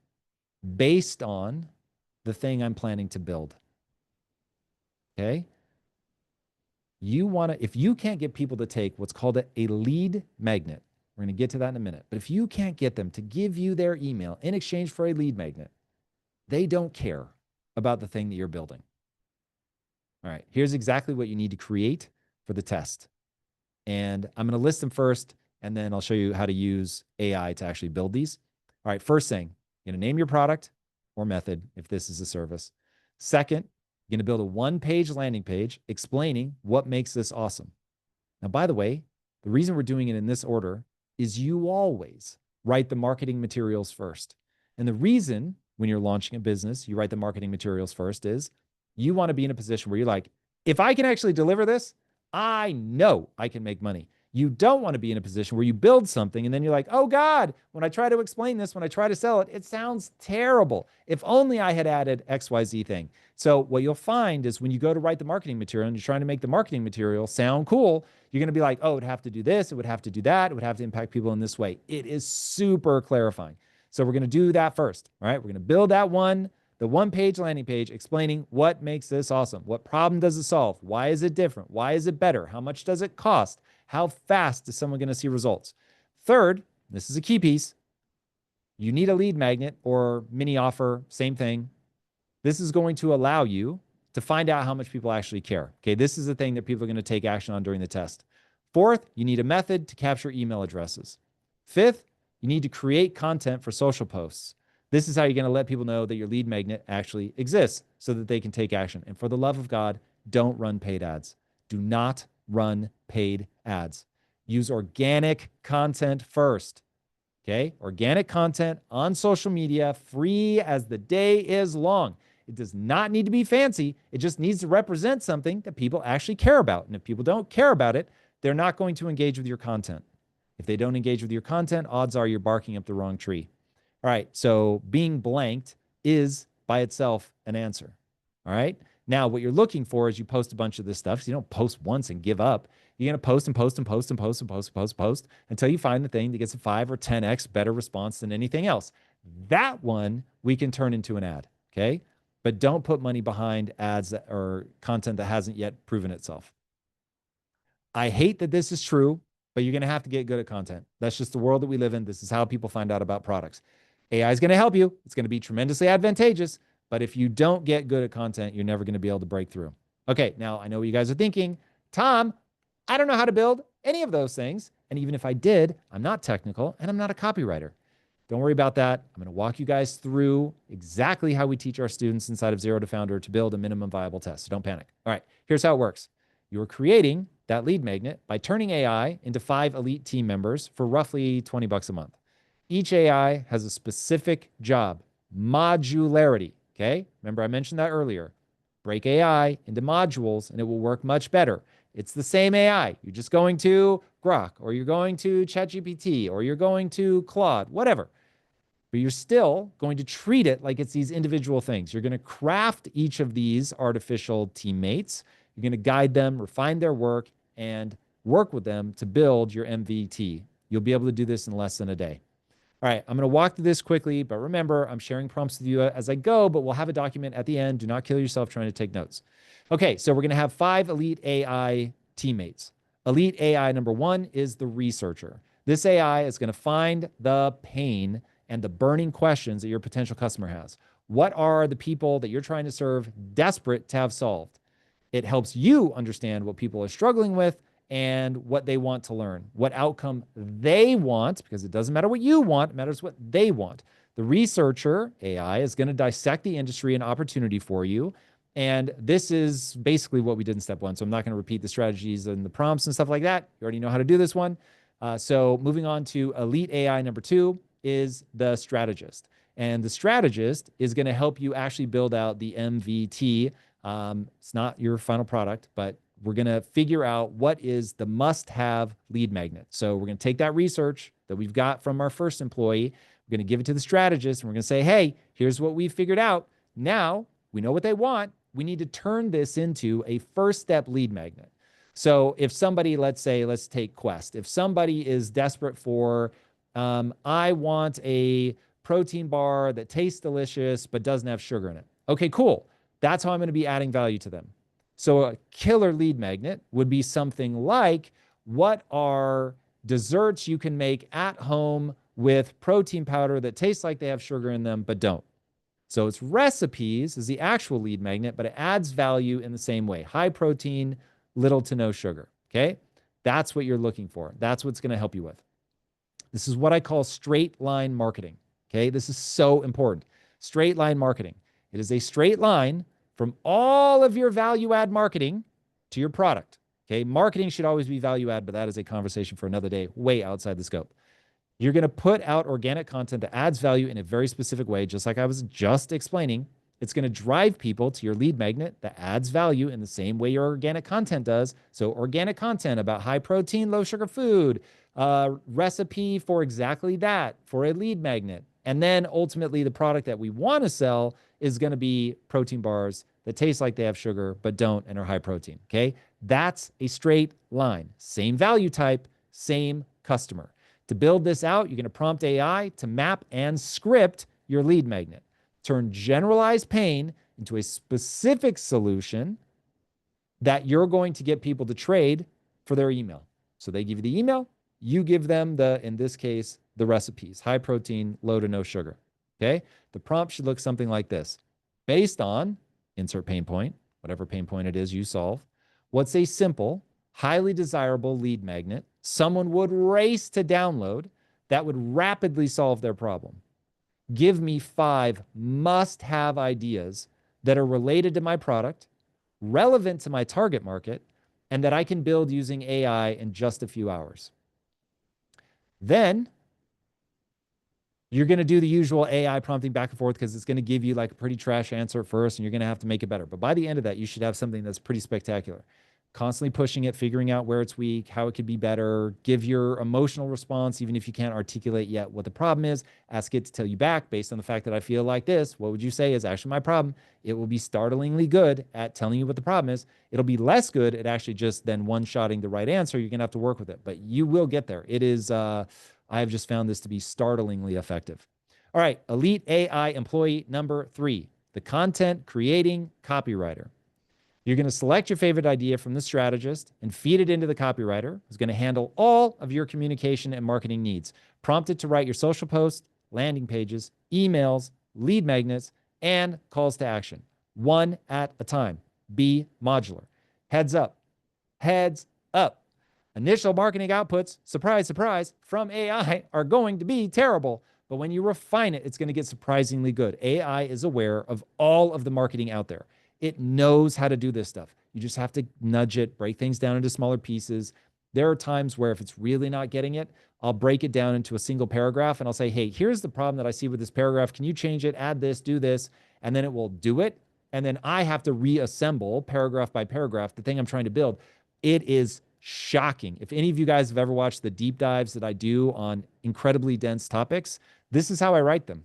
based on the thing I'm planning to build. Okay? If you can't get people to take what's called a lead magnet, we're going to get to that in a minute, but if you can't get them to give you their email in exchange for a lead magnet, they don't care about the thing that you're building. All right, here's exactly what you need to create for the test. And I'm going to list them first, and then I'll show you how to use AI to actually build these. All right, first thing, you're going to name your product or method if this is a service. Second, you're going to build a one-page landing page explaining what makes this awesome. Now, by the way, the reason we're doing it in this order is you always write the marketing materials first. And the reason when you're launching a business, you write the marketing materials first is you want to be in a position where you're like, if I can actually deliver this, I know I can make money. You don't want to be in a position where you build something and then you're like, oh God, when I try to explain this, when I try to sell it, it sounds terrible. If only I had added XYZ thing. So what you'll find is when you go to write the marketing material and you're trying to make the marketing material sound cool, you're going to be like, oh, it would have to do this. It would have to do that. It would have to impact people in this way. It is super clarifying. So we're going to do that first. All right. We're going to build the one-page landing page explaining what makes this awesome. What problem does it solve? Why is it different? Why is it better? How much does it cost? How fast is someone going to see results? Third, this is a key piece. You need a lead magnet or mini offer, same thing. This is going to allow you to find out how much people actually care. Okay, this is the thing that people are going to take action on during the test. Fourth, you need a method to capture email addresses. Fifth, you need to create content for social posts. This is how you're going to let people know that your lead magnet actually exists so that they can take action. And for the love of God, don't run paid ads. Do not run paid ads. Use organic content first. Okay? Organic content on social media, free as the day is long. It does not need to be fancy. It just needs to represent something that people actually care about. And if people don't care about it, they're not going to engage with your content. If they don't engage with your content, odds are you're barking up the wrong tree. All right, so being blanked is by itself an answer. All right, now what you're looking for is you post a bunch of this stuff. So you don't post once and give up. You're going to post and post and post and post and post and post and post until you find the thing that gets a 5 or 10x better response than anything else. That one we can turn into an ad, okay? But don't put money behind ads or content that hasn't yet proven itself. I hate that this is true, but you're going to have to get good at content. That's just the world that we live in. This is how people find out about products. AI is going to help you. It's going to be tremendously advantageous. But if you don't get good at content, you're never going to be able to break through. Okay, now I know what you guys are thinking. Tom, I don't know how to build any of those things. And even if I did, I'm not technical and I'm not a copywriter. Don't worry about that. I'm going to walk you guys through exactly how we teach our students inside of Zero to Founder to build a minimum viable test. So don't panic. All right, here's how it works. You're creating that lead magnet by turning AI into 5 elite team members for roughly $20 a month. Each AI has a specific job, modularity, okay? Remember I mentioned that earlier. Break AI into modules and it will work much better. It's the same AI. You're just going to Grok, or you're going to ChatGPT, or you're going to Claude, whatever. But you're still going to treat it like it's these individual things. You're going to craft each of these artificial teammates. You're going to guide them, refine their work, and work with them to build your MVP. You'll be able to do this in less than a day. All right, I'm going to walk through this quickly, but remember, I'm sharing prompts with you as I go, but we'll have a document at the end. Do not kill yourself trying to take notes. Okay, so we're going to have 5 elite AI teammates. Elite AI number 1 is the researcher. This AI is going to find the pain and the burning questions that your potential customer has. What are the people that you're trying to serve desperate to have solved? It helps you understand what people are struggling with and what they want to learn, what outcome they want, because it doesn't matter what you want, it matters what they want. The researcher, AI, is going to dissect the industry and opportunity for you. And this is basically what we did in step 1. So I'm not going to repeat the strategies and the prompts and stuff like that. You already know how to do this one. So moving on to elite AI number 2 is the strategist. And the strategist is going to help you actually build out the MVT. It's not your final product, but we're going to figure out what is the must-have lead magnet. So we're going to take that research that we've got from our first employee. We're going to give it to the strategist, and we're going to say, hey, here's what we've figured out. Now we know what they want. We need to turn this into a first step lead magnet. So if somebody, let's take Quest. If somebody is desperate for, I want a protein bar that tastes delicious but doesn't have sugar in it. Okay, cool. That's how I'm going to be adding value to them. So a killer lead magnet would be something like, what are desserts you can make at home with protein powder that tastes like they have sugar in them but don't? So it's recipes is the actual lead magnet, but it adds value in the same way. High protein, little to no sugar, okay? That's what you're looking for. That's what's going to help you with. This is what I call straight line marketing, okay? This is so important. Straight line marketing. It is a straight line from all of your value add marketing to your product, okay? Marketing should always be value add, but that is a conversation for another day, way outside the scope. You're going to put out organic content that adds value in a very specific way, just like I was just explaining. It's going to drive people to your lead magnet that adds value in the same way your organic content does. So organic content about high protein, low sugar food, recipe for exactly that, for a lead magnet. And then ultimately the product that we want to sell is going to be protein bars that taste like they have sugar but don't and are high protein, okay? That's a straight line. Same value type, same customer. To build this out, you're going to prompt AI to map and script your lead magnet. Turn generalized pain into a specific solution that you're going to get people to trade for their email. So they give you the email, you give them the, in this case, the recipes, high protein, low to no sugar, okay? The prompt should look something like this. Based on, insert pain point, whatever pain point it is you solve, what's a simple, highly desirable lead magnet someone would race to download that would rapidly solve their problem? Give me 5 must-have ideas that are related to my product, relevant to my target market, and that I can build using AI in just a few hours. Then you're going to do the usual AI prompting back and forth because it's going to give you like a pretty trash answer at first, and you're going to have to make it better. But by the end of that, you should have something that's pretty spectacular. Constantly pushing it, figuring out where it's weak, how it could be better, give your emotional response, even if you can't articulate yet what the problem is. Ask it to tell you back based on the fact that I feel like this. What would you say is actually my problem? It will be startlingly good at telling you what the problem is. It'll be less good at actually just then one-shotting the right answer. You're going to have to work with it, but you will get there. It is, I have just found this to be startlingly effective. All right, elite AI employee number 3, the content creating copywriter. You're going to select your favorite idea from the strategist and feed it into the copywriter, who's going to handle all of your communication and marketing needs. Prompt it to write your social posts, landing pages, emails, lead magnets, and calls to action, one at a time. Be modular. Heads up. Heads up. Initial marketing outputs, surprise, surprise, from AI are going to be terrible. But when you refine it, it's going to get surprisingly good. AI is aware of all of the marketing out there. It knows how to do this stuff. You just have to nudge it, break things down into smaller pieces. There are times where if it's really not getting it, I'll break it down into a single paragraph and I'll say, hey, here's the problem that I see with this paragraph. Can you change it, add this, do this? And then it will do it. And then I have to reassemble paragraph by paragraph the thing I'm trying to build. It is shocking. If any of you guys have ever watched the deep dives that I do on incredibly dense topics, this is how I write them.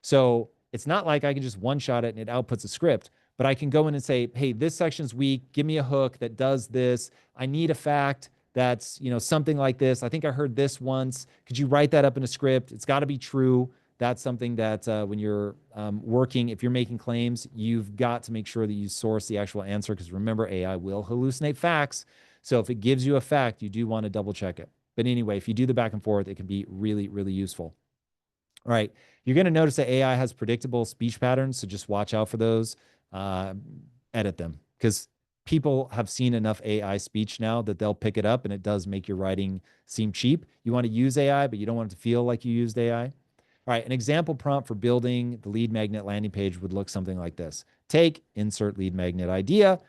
So it's not like I can just one-shot it and it outputs a script, but I can go in and say, hey, this section's weak. Give me a hook that does this. I need a fact that's, something like this. I think I heard this once. Could you write that up in a script? It's got to be true. That's something that when you're working, if you're making claims, you've got to make sure that you source the actual answer, because remember, AI will hallucinate facts. So if it gives you a fact, you do want to double check it. But anyway, if you do the back and forth, it can be really, really useful. All right. You're going to notice that AI has predictable speech patterns, so just watch out for those. Edit them, because people have seen enough AI speech now that they'll pick it up, and it does make your writing seem cheap. You want to use AI, but you don't want it to feel like you used AI. All right, an example prompt for building the lead magnet landing page would look something like this. Take insert lead magnet idea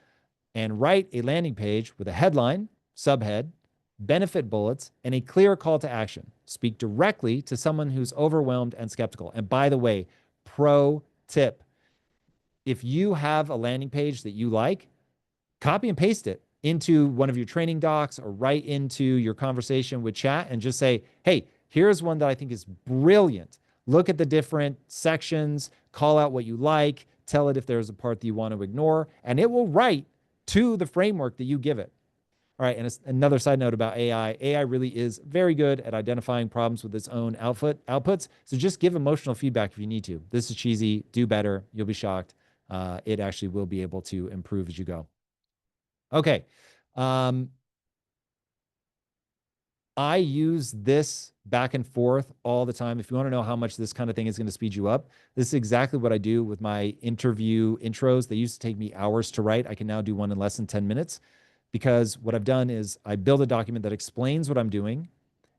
and write a landing page with a headline, subhead, benefit bullets, and a clear call to action. Speak directly to someone who's overwhelmed and skeptical. And by the way, pro tip, if you have a landing page that you like, copy and paste it into one of your training docs or right into your conversation with chat and just say, hey, here's one that I think is brilliant. Look at the different sections, call out what you like, tell it if there's a part that you want to ignore, and it will write to the framework that you give it. All right, and another side note about AI. AI really is very good at identifying problems with its own outputs. So just give emotional feedback if you need to. This is cheesy. Do better. You'll be shocked. It actually will be able to improve as you go. Okay. I use this back and forth all the time. If you want to know how much this kind of thing is going to speed you up, this is exactly what I do with my interview intros. They used to take me hours to write. I can now do one in less than 10 minutes. Because what I've done is I build a document that explains what I'm doing,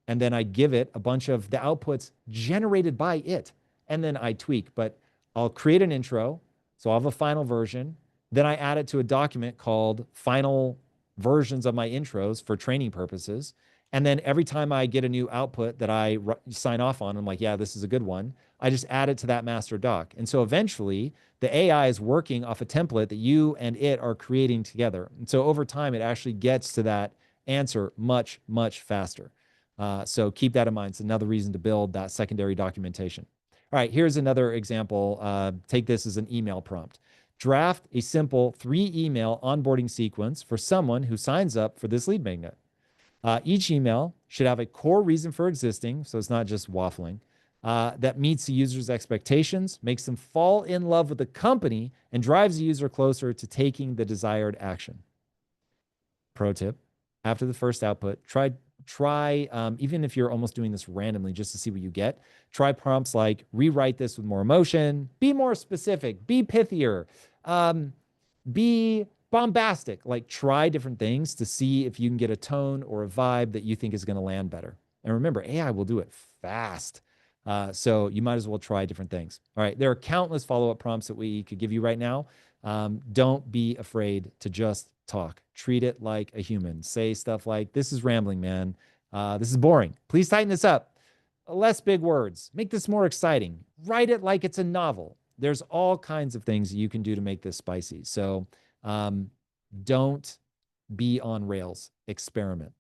and then I give it a bunch of the outputs generated by it, and then I tweak. But I'll create an intro, so I'll have a final version. Then I add it to a document called final versions of my intros for training purposes. And then every time I get a new output that I sign off on, I'm like, yeah, this is a good one. I just add it to that master doc. And so eventually the AI is working off a template that you and it are creating together. And so over time, it actually gets to that answer much, much faster. So keep that in mind. It's another reason to build that secondary documentation. All right, here's another example. Take this as an email prompt. Draft a simple 3-email onboarding sequence for someone who signs up for this lead magnet. Each email should have a core reason for existing, so it's not just waffling, that meets the user's expectations, makes them fall in love with the company, and drives the user closer to taking the desired action. Pro tip, after the first output, try even if you're almost doing this randomly just to see what you get, try prompts like rewrite this with more emotion, be more specific, be pithier, be bombastic. Like try different things to see if you can get a tone or a vibe that you think is going to land better. And remember, AI will do it fast. So you might as well try different things. All right, there are countless follow-up prompts that we could give you right now. Don't be afraid to just talk. Treat it like a human. Say stuff like, this is rambling, man. This is boring. Please tighten this up. Less big words. Make this more exciting. Write it like it's a novel. There's all kinds of things you can do to make this spicy. So don't be on rails. Experiment.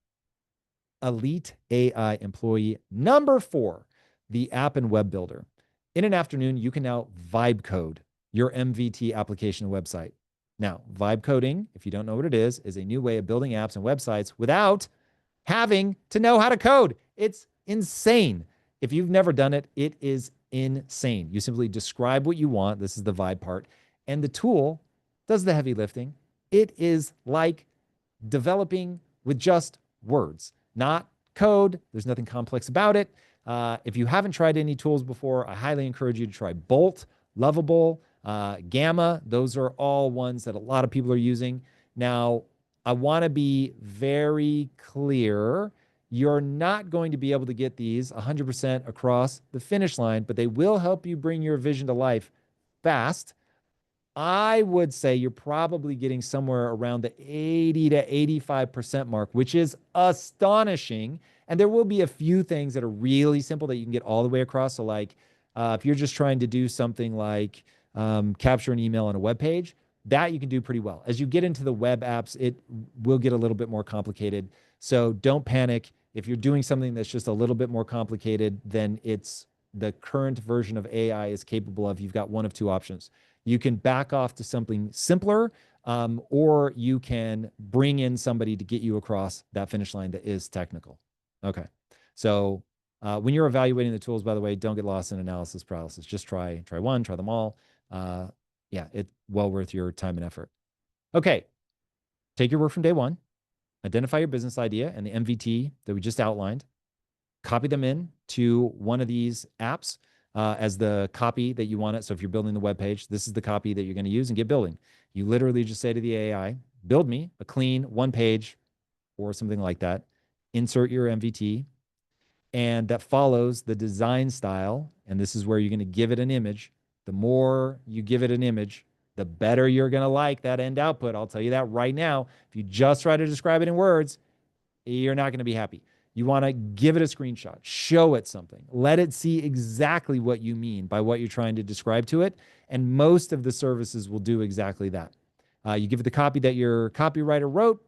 Elite AI employee number 4, the app and web builder. In an afternoon, you can now vibe code your MVT application and website. Now, vibe coding, if you don't know what it is a new way of building apps and websites without having to know how to code. It's insane. If you've never done it, it is insane. You simply describe what you want. This is the vibe part. And the tool does the heavy lifting. It is like developing with just words, not code. There's nothing complex about it. If you haven't tried any tools before, I highly encourage you to try Bolt, Lovable, Gamma. Those are all ones that a lot of people are using. Now, I want to be very clear. You're not going to be able to get these 100% across the finish line, but they will help you bring your vision to life fast. I would say you're probably getting somewhere around the 80 to 85% mark, which is astonishing. And there will be a few things that are really simple that you can get all the way across. So like if you're just trying to do something like capture an email on a web page, that you can do pretty well. As you get into the web apps, it will get a little bit more complicated. So don't panic. If you're doing something that's just a little bit more complicated than it's the current version of AI is capable of, you've got one of two options. You can back off to something simpler, or you can bring in somebody to get you across that finish line that is technical. Okay. So when you're evaluating the tools, by the way, don't get lost in analysis paralysis. Just try one, try them all. Yeah, it's well worth your time and effort. Okay. Take your work from day one, identify your business idea and the MVT that we just outlined, copy them in to one of these apps as the copy that you want it. So if you're building the web page, this is the copy that you're going to use and get building. You literally just say to the AI, build me a clean one page or something like that. Insert your MVT, and that follows the design style. And this is where you're going to give it an image. The more you give it an image, the better you're going to like that end output. I'll tell you that right now. If you just try to describe it in words, you're not going to be happy. You want to give it a screenshot, show it something, let it see exactly what you mean by what you're trying to describe to it. And most of the services will do exactly that. You give it the copy that your copywriter wrote,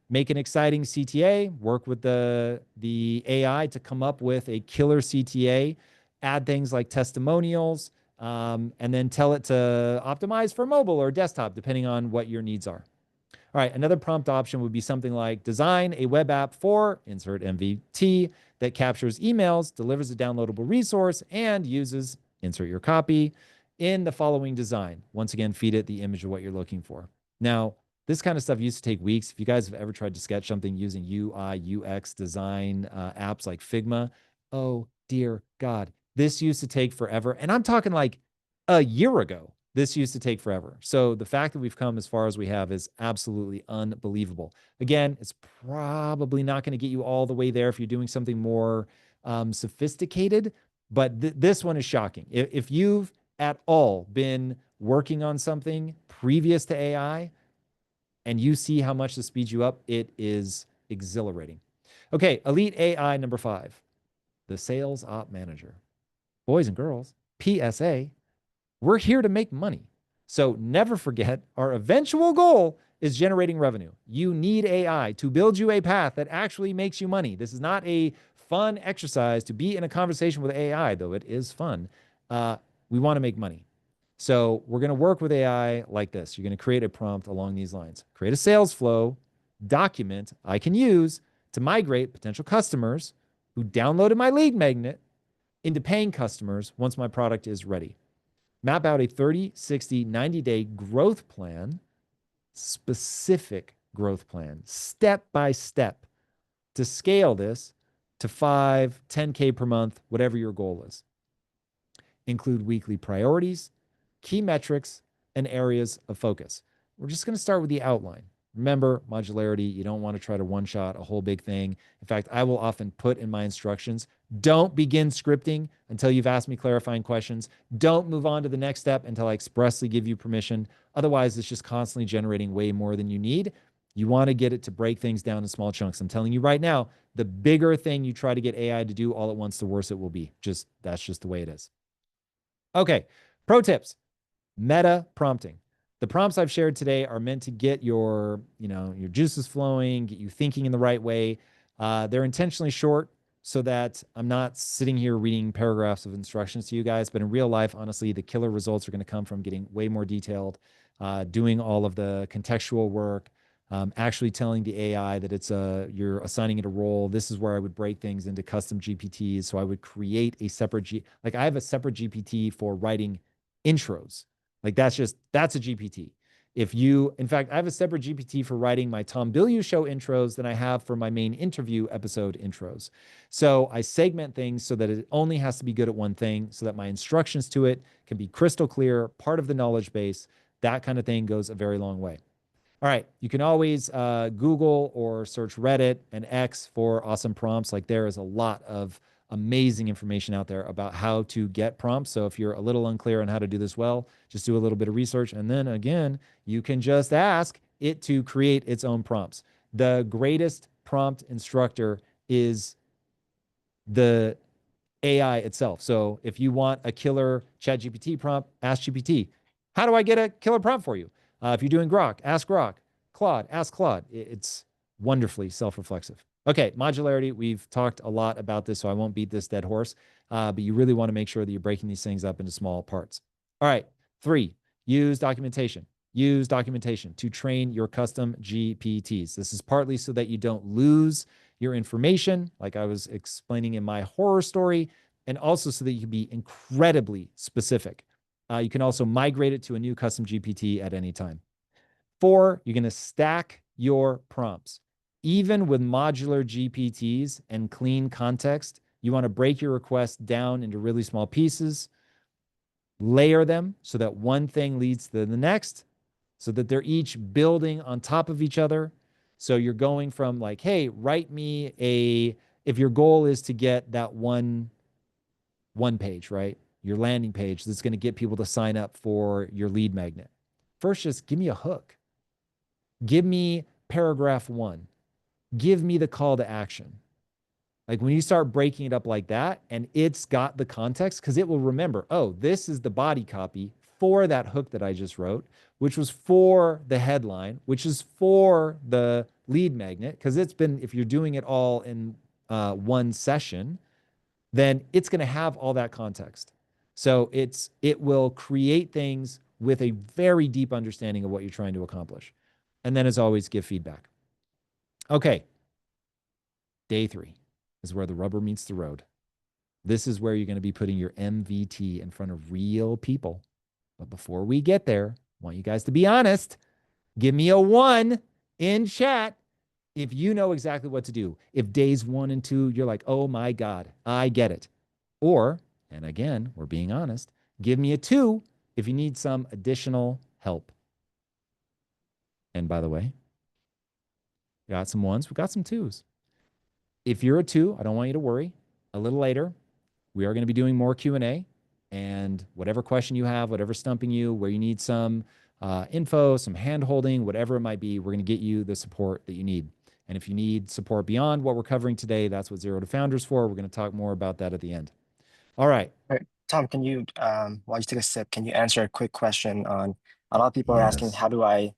make an exciting CTA, work with the AI to come up with a killer CTA, add things like testimonials, and then tell it to optimize for mobile or desktop, depending on what your needs are. All right, another prompt option would be something like design a web app for insert MVT that captures emails, delivers a downloadable resource, and uses insert your copy in the following design. Once again, feed it the image of what you're looking for. Now, this kind of stuff used to take weeks. If you guys have ever tried to sketch something using UI, UX design apps like Figma, oh dear God, this used to take forever. And I'm talking like a year ago. This used to take forever. So the fact that we've come as far as we have is absolutely unbelievable. Again, it's probably not going to get you all the way there if you're doing something more sophisticated, but this one is shocking. If you've at all been working on something previous to AI and you see how much this speeds you up, it is exhilarating. Okay, Elite AI number 5, the Sales Op Manager. Boys and girls, PSA, we're here to make money. So never forget, our eventual goal is generating revenue. You need AI to build you a path that actually makes you money. This is not a fun exercise to be in a conversation with AI, though it is fun. We want to make money. So we're going to work with AI like this. You're going to create a prompt along these lines. Create a sales flow document I can use to migrate potential customers who downloaded my lead magnet into paying customers once my product is ready. Map out a 30, 60, 90-day growth plan, specific growth plan, step by step to scale this to 5, 10K per month, whatever your goal is. Include weekly priorities, key metrics, and areas of focus. We're just going to start with the outline. Remember, modularity, you don't want to try to one-shot a whole big thing. In fact, I will often put in my instructions, don't begin scripting until you've asked me clarifying questions. Don't move on to the next step until I expressly give you permission. Otherwise, it's just constantly generating way more than you need. You want to get it to break things down in small chunks. I'm telling you right now, the bigger thing you try to get AI to do all at once, the worse it will be. That's just the way it is. Okay, pro tips, meta prompting. The prompts I've shared today are meant to get your juices flowing, get you thinking in the right way. They're intentionally short so that I'm not sitting here reading paragraphs of instructions to you guys. But in real life, honestly, the killer results are going to come from getting way more detailed, doing all of the contextual work, actually telling the AI that you're assigning it a role. This is where I would break things into custom GPTs. So I would create a separate I have a separate GPT for writing intros. Like that's a GPT. In fact, I have a separate GPT for writing my Tom Bilyeu show intros than I have for my main interview episode intros. So I segment things so that it only has to be good at one thing, so that my instructions to it can be crystal clear, part of the knowledge base. That kind of thing goes a very long way. All right. You can always Google or search Reddit and X for awesome prompts. Like there is a lot of amazing information out there about how to get prompts. So if you're a little unclear on how to do this well, just do a little bit of research. And then again, you can just ask it to create its own prompts. The greatest prompt instructor is the AI itself. So if you want a killer ChatGPT prompt, ask GPT. How do I get a killer prompt for you? If you're doing Grok, ask Grok. Claude, ask Claude. It's wonderfully self-reflexive. Okay, modularity. We've talked a lot about this, so I won't beat this dead horse. But you really want to make sure that you're breaking these things up into small parts. All right, 3, use documentation. Use documentation to train your custom GPTs. This is partly so that you don't lose your information, like I was explaining in my horror story, and also so that you can be incredibly specific. You can also migrate it to a new custom GPT at any time. 4, you're going to stack your prompts. Even with modular GPTs and clean context, you want to break your request down into really small pieces, layer them so that one thing leads to the next, so that they're each building on top of each other. So you're going from like, hey, write me if your goal is to get that one page, right? Your landing page that's going to get people to sign up for your lead magnet. First, just give me a hook. Give me paragraph 1. Give me the call to action. Like when you start breaking it up like that and it's got the context, because it will remember, oh, this is the body copy for that hook that I just wrote, which was for the headline, which is for the lead magnet. Because it's been, if you're doing it all in one session, then it's going to have all that context. So it will create things with a very deep understanding of what you're trying to accomplish. And then as always, give feedback. Okay. Day 3 is where the rubber meets the road. This is where you're going to be putting your MVT in front of real people. But before we get there, I want you guys to be honest. Give me a 1 in chat if you know exactly what to do. If days 1 and 2, you're like, oh my God, I get it. Or, and again, we're being honest, give me a 2 if you need some additional help. And by the way, we got some 1s, we got some 2s. If you're a 2, I don't want you to worry. A little later, we are going to be doing more Q&A, and whatever question you have, whatever stumping you, where you need some info, some hand-holding, whatever it might be, we're going to get you the support that you need. And if you need support beyond what we're covering today, that's what Zero to Founders for. We're going to talk more about that at the end. All right. All right. Tom, can you, while you take a sip, can you answer a quick question on, a lot of people are asking, how do I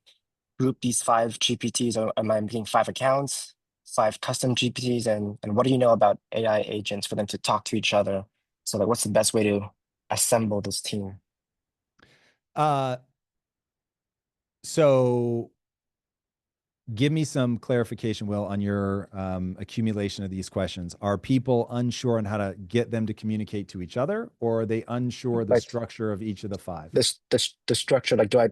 group these 5 GPTs? Or am I making 5 accounts, 5 custom GPTs? And what do you know about AI agents for them to talk to each other? So like, what's the best way to assemble this team? So give me some clarification, Will, on your accumulation of these questions. Are people unsure on how to get them to communicate to each other, or are they unsure the Like structure of each of the 5? the structure, like, do I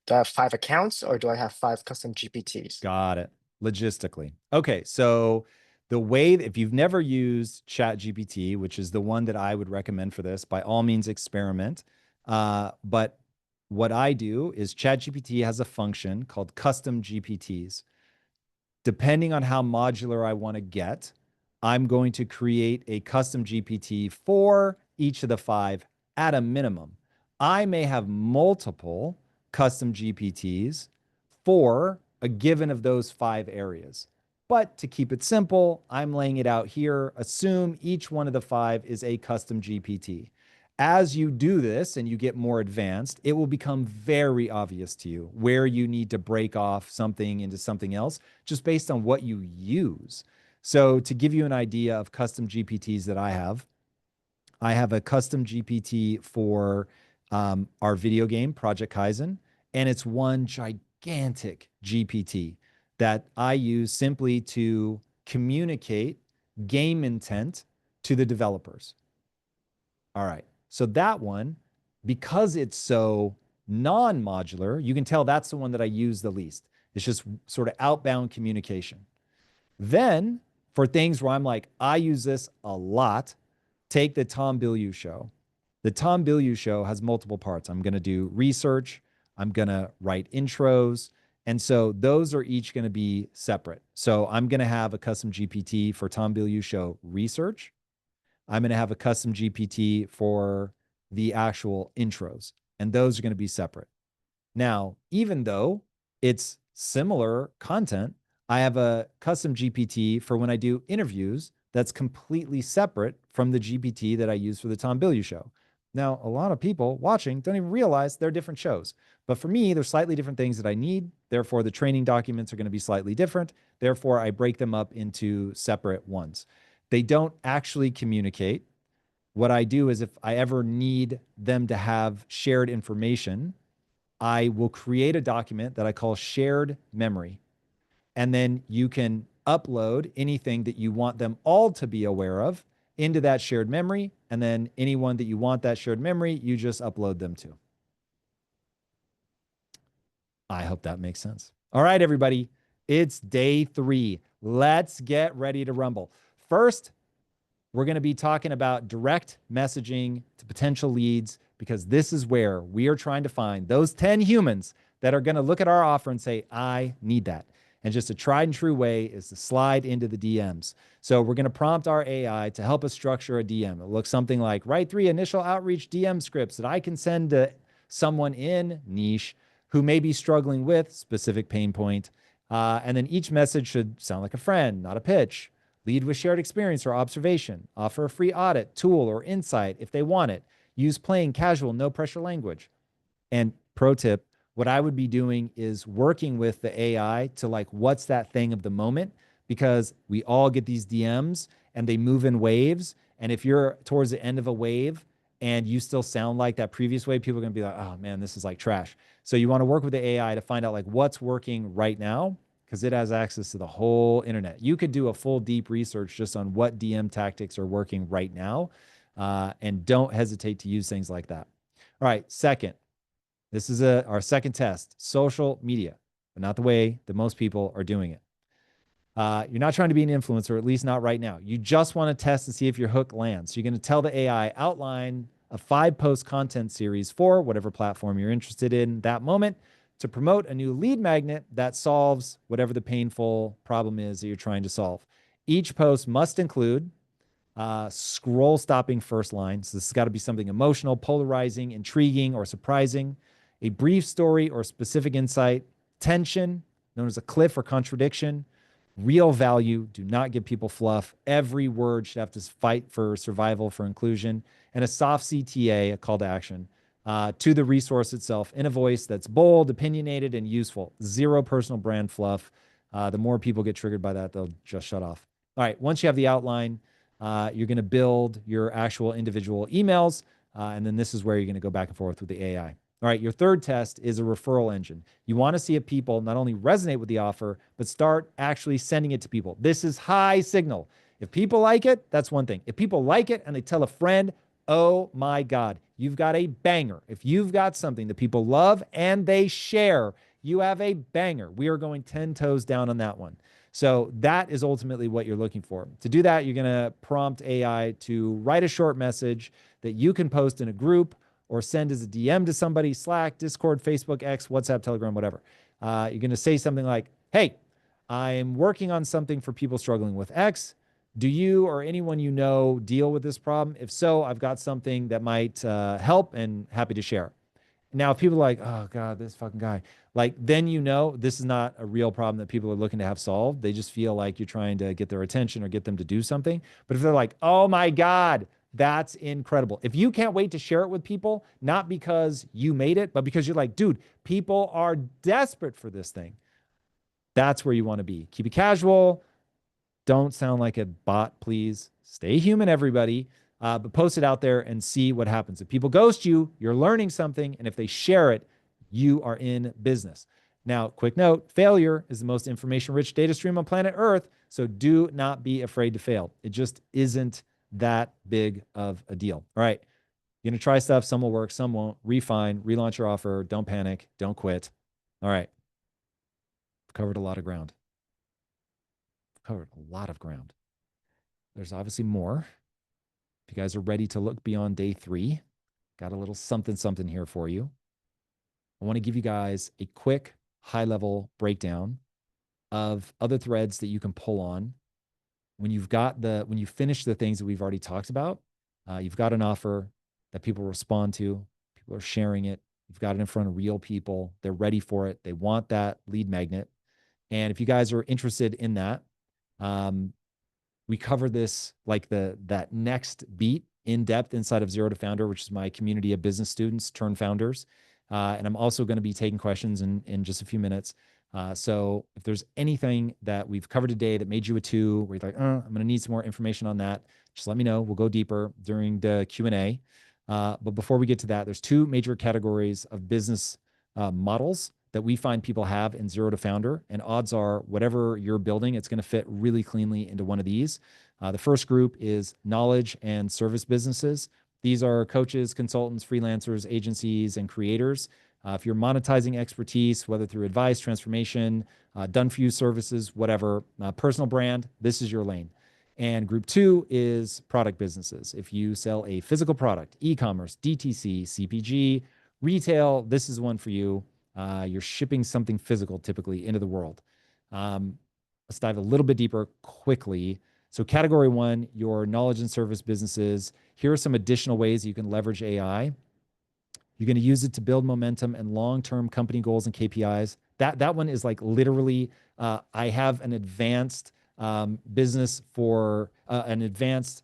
have 5 accounts or do I have 5 custom GPTs? Got it. Logistically. Okay, so the way, if you've never used ChatGPT, which is the one that I would recommend for this, by all means experiment. But what I do is ChatGPT has a function called custom GPTs. Depending on how modular I want to get, I'm going to create a custom GPT for each of the 5 at a minimum. I may have multiple custom GPTs for a given of those 5 areas. But to keep it simple, I'm laying it out here. Assume each one of the 5 is a custom GPT. As you do this and you get more advanced, it will become very obvious to you where you need to break off something into something else just based on what you use. So to give you an idea of custom GPTs that I have a custom GPT for our video game, Project Kaizen, and it's one gigantic GPT that I use simply to communicate game intent to the developers. All right. So that one, because it's so non-modular, you can tell that's the one that I use the least. It's just sort of outbound communication. Then for things where I'm like, I use this a lot, take the Tom Bilyeu show. The Tom Bilyeu show has multiple parts. I'm going to do research. I'm going to write intros. And so those are each going to be separate. So I'm going to have a custom GPT for Tom Bilyeu Show research. I'm going to have a custom GPT for the actual intros, and those are going to be separate. Now, even though it's similar content, I have a custom GPT for when I do interviews that's completely separate from the GPT that I use for the Tom Bilyeu Show. Now, a lot of people watching don't even realize they're different shows. But for me, there's slightly different things that I need. Therefore, the training documents are going to be slightly different. Therefore, I break them up into separate ones. They don't actually communicate. What I do is if I ever need them to have shared information, I will create a document that I call shared memory. And then you can upload anything that you want them all to be aware of into that shared memory. And then anyone that you want that shared memory, you just upload them to. I hope that makes sense. All right, everybody, it's day 3. Let's get ready to rumble. First, we're going to be talking about direct messaging to potential leads, because this is where we are trying to find those 10 humans that are going to look at our offer and say, I need that. And just a tried and true way is to slide into the DMs. So we're going to prompt our AI to help us structure a DM. It looks something like, write 3 initial outreach DM scripts that I can send to someone in niche who may be struggling with specific pain point. And then each message should sound like a friend, not a pitch. Lead with shared experience or observation. Offer a free audit, tool, or insight if they want it. Use plain, casual, no pressure language. And pro tip, what I would be doing is working with the AI to like, what's that thing of the moment? Because we all get these DMs and they move in waves. And if you're towards the end of a wave and you still sound like that previous wave, people are going to be like, oh man, this is like trash. So you want to work with the AI to find out like what's working right now, because it has access to the whole internet. You could do a full deep research just on what DM tactics are working right now, and don't hesitate to use things like that. All right, second, this is our second test, social media, but not the way that most people are doing it. You're not trying to be an influencer, at least not right now. You just want to test to see if your hook lands. You're going to tell the AI, outline a 5-post content series for whatever platform you're interested in that moment to promote a new lead magnet that solves whatever the painful problem is that you're trying to solve. Each post must include scroll stopping first line. So this has got to be something emotional, polarizing, intriguing, or surprising. A brief story or specific insight. Tension, known as a cliff or contradiction. Real value. Do not give people fluff. Every word should have to fight for survival, for inclusion. And a soft CTA, a call to action, to the resource itself in a voice that's bold, opinionated, and useful. Zero personal brand fluff. The more people get triggered by that, they'll just shut off. All right, once you have the outline, you're going to build your actual individual emails, and then this is where you're going to go back and forth with the AI. All right, your third test is a referral engine. You want to see if people not only resonate with the offer, but start actually sending it to people. This is high signal. If people like it, that's one thing. If people like it and they tell a friend, oh my God, you've got a banger. If you've got something that people love and they share, you have a banger. We are going 10 toes down on that one. So that is ultimately what you're looking for. To do that, you're going to prompt AI to write a short message that you can post in a group or send as a DM to somebody, Slack, Discord, Facebook, X, WhatsApp, Telegram, whatever. You're going to say something like, hey, I'm working on something for people struggling with X. Do you or anyone you know deal with this problem? If so, I've got something that might help and happy to share. Now, if people are like, oh God, this fucking guy, like, then you know this is not a real problem that people are looking to have solved. They just feel like you're trying to get their attention or get them to do something. But if they're like, oh my God, that's incredible. If you can't wait to share it with people, not because you made it, but because you're like, dude, people are desperate for this thing. That's where you want to be. Keep it casual. Don't sound like a bot, please. Stay human, everybody. But post it out there and see what happens. If people ghost you, you're learning something. And if they share it, you are in business. Now, quick note, failure is the most information-rich data stream on planet Earth. So do not be afraid to fail. It just isn't that big of a deal. All right. You're going to try stuff. Some will work, some won't. Refine, relaunch your offer. Don't panic. Don't quit. All right. We've covered a lot of ground. There's obviously more. If you guys are ready to look beyond day 3, got a little something here for you. I want to give you guys a quick high-level breakdown of other threads that you can pull on. When you finish the things that we've already talked about, you've got an offer that people respond to, people are sharing it, you've got it in front of real people, they're ready for it, they want that lead magnet. And if you guys are interested in that, we cover this like that next beat in depth inside of Zero to Founder, which is my community of business students turned founders. And I'm also going to be taking questions in just a few minutes. So if there's anything that we've covered today that made you a 2, where you're like, I'm going to need some more information on that, just let me know. We'll go deeper during the Q&A. But before we get to that, there's 2 major categories of business models that we find people have in Zero to Founder. And odds are, whatever you're building, it's going to fit really cleanly into one of these. The first group is knowledge and service businesses. These are coaches, consultants, freelancers, agencies, and creators. If you're monetizing expertise, whether through advice, transformation, done-for-you services, whatever, personal brand, this is your lane. And group 2 is product businesses. If you sell a physical product, e-commerce, DTC, CPG, retail, this is one for you. You're shipping something physical typically into the world. Let's dive a little bit deeper quickly. So category 1, your knowledge and service businesses. Here are some additional ways you can leverage AI. You're going to use it to build momentum and long-term company goals and KPIs. That one is like literally, I have an advanced business for an advanced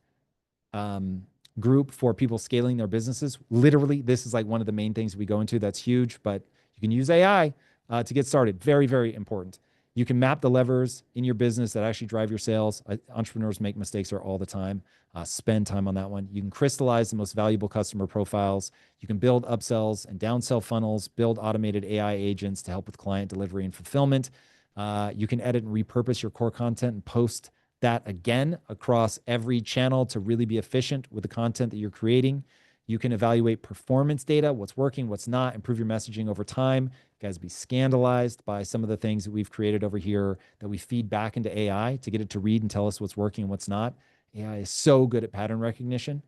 group for people scaling their businesses. Literally, this is like one of the main things we go into that's huge, but you can use AI to get started. Very, very important. You can map the levers in your business that actually drive your sales. Entrepreneurs make mistakes all the time. Spend time on that one. You can crystallize the most valuable customer profiles. You can build upsells and downsell funnels, build automated AI agents to help with client delivery and fulfillment. You can edit and repurpose your core content and post that again across every channel to really be efficient with the content that you're creating. You can evaluate performance data, what's working, what's not, improve your messaging over time. You guys be scandalized by some of the things that we've created over here that we feed back into AI to get it to read and tell us what's working and what's not. AI is so good at pattern recognition.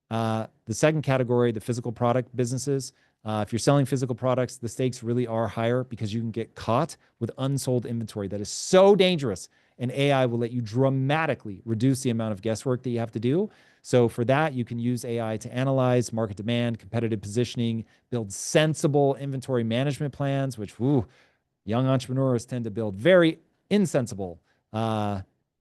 The second category, the physical product businesses. If you're selling physical products, the stakes really are higher because you can get caught with unsold inventory that is so dangerous, and AI will let you dramatically reduce the amount of guesswork that you have to do. So for that, you can use AI to analyze market demand, competitive positioning, build sensible inventory management plans, which young entrepreneurs tend to build very insensible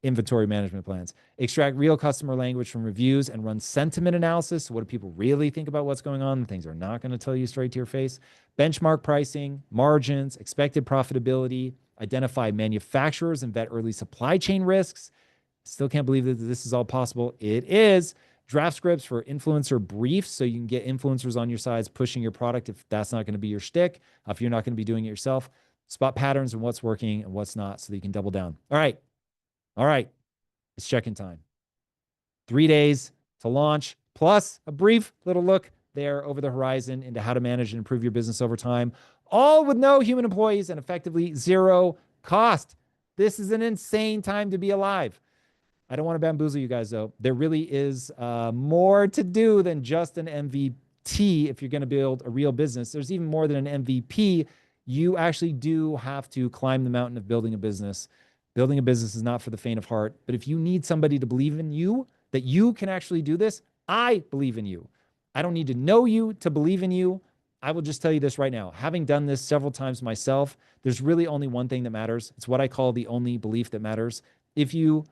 inventory management plans. Extract real customer language from reviews and run sentiment analysis. So what do people really think about what's going on? Things are not going to tell you straight to your face. Benchmark pricing, margins, expected profitability, identify manufacturers and vet early supply chain risks. Still can't believe that this is all possible. It is. Draft scripts for influencer briefs so you can get influencers on your sides pushing your product if that's not going to be your shtick, if you're not going to be doing it yourself. Spot patterns and what's working and what's not so that you can double down. All right. It's check-in time. 3 days to launch, plus a brief little look there over the horizon into how to manage and improve your business over time, all with no human employees and effectively zero cost. This is an insane time to be alive. I don't want to bamboozle you guys, though. There really is more to do than just an MVP if you're going to build a real business. There's even more than an MVP. You actually do have to climb the mountain of building a business. Building a business is not for the faint of heart. But if you need somebody to believe in you, that you can actually do this, I believe in you. I don't need to know you to believe in you. I will just tell you this right now. Having done this several times myself, there's really only one thing that matters. It's what I call the only belief that matters. If you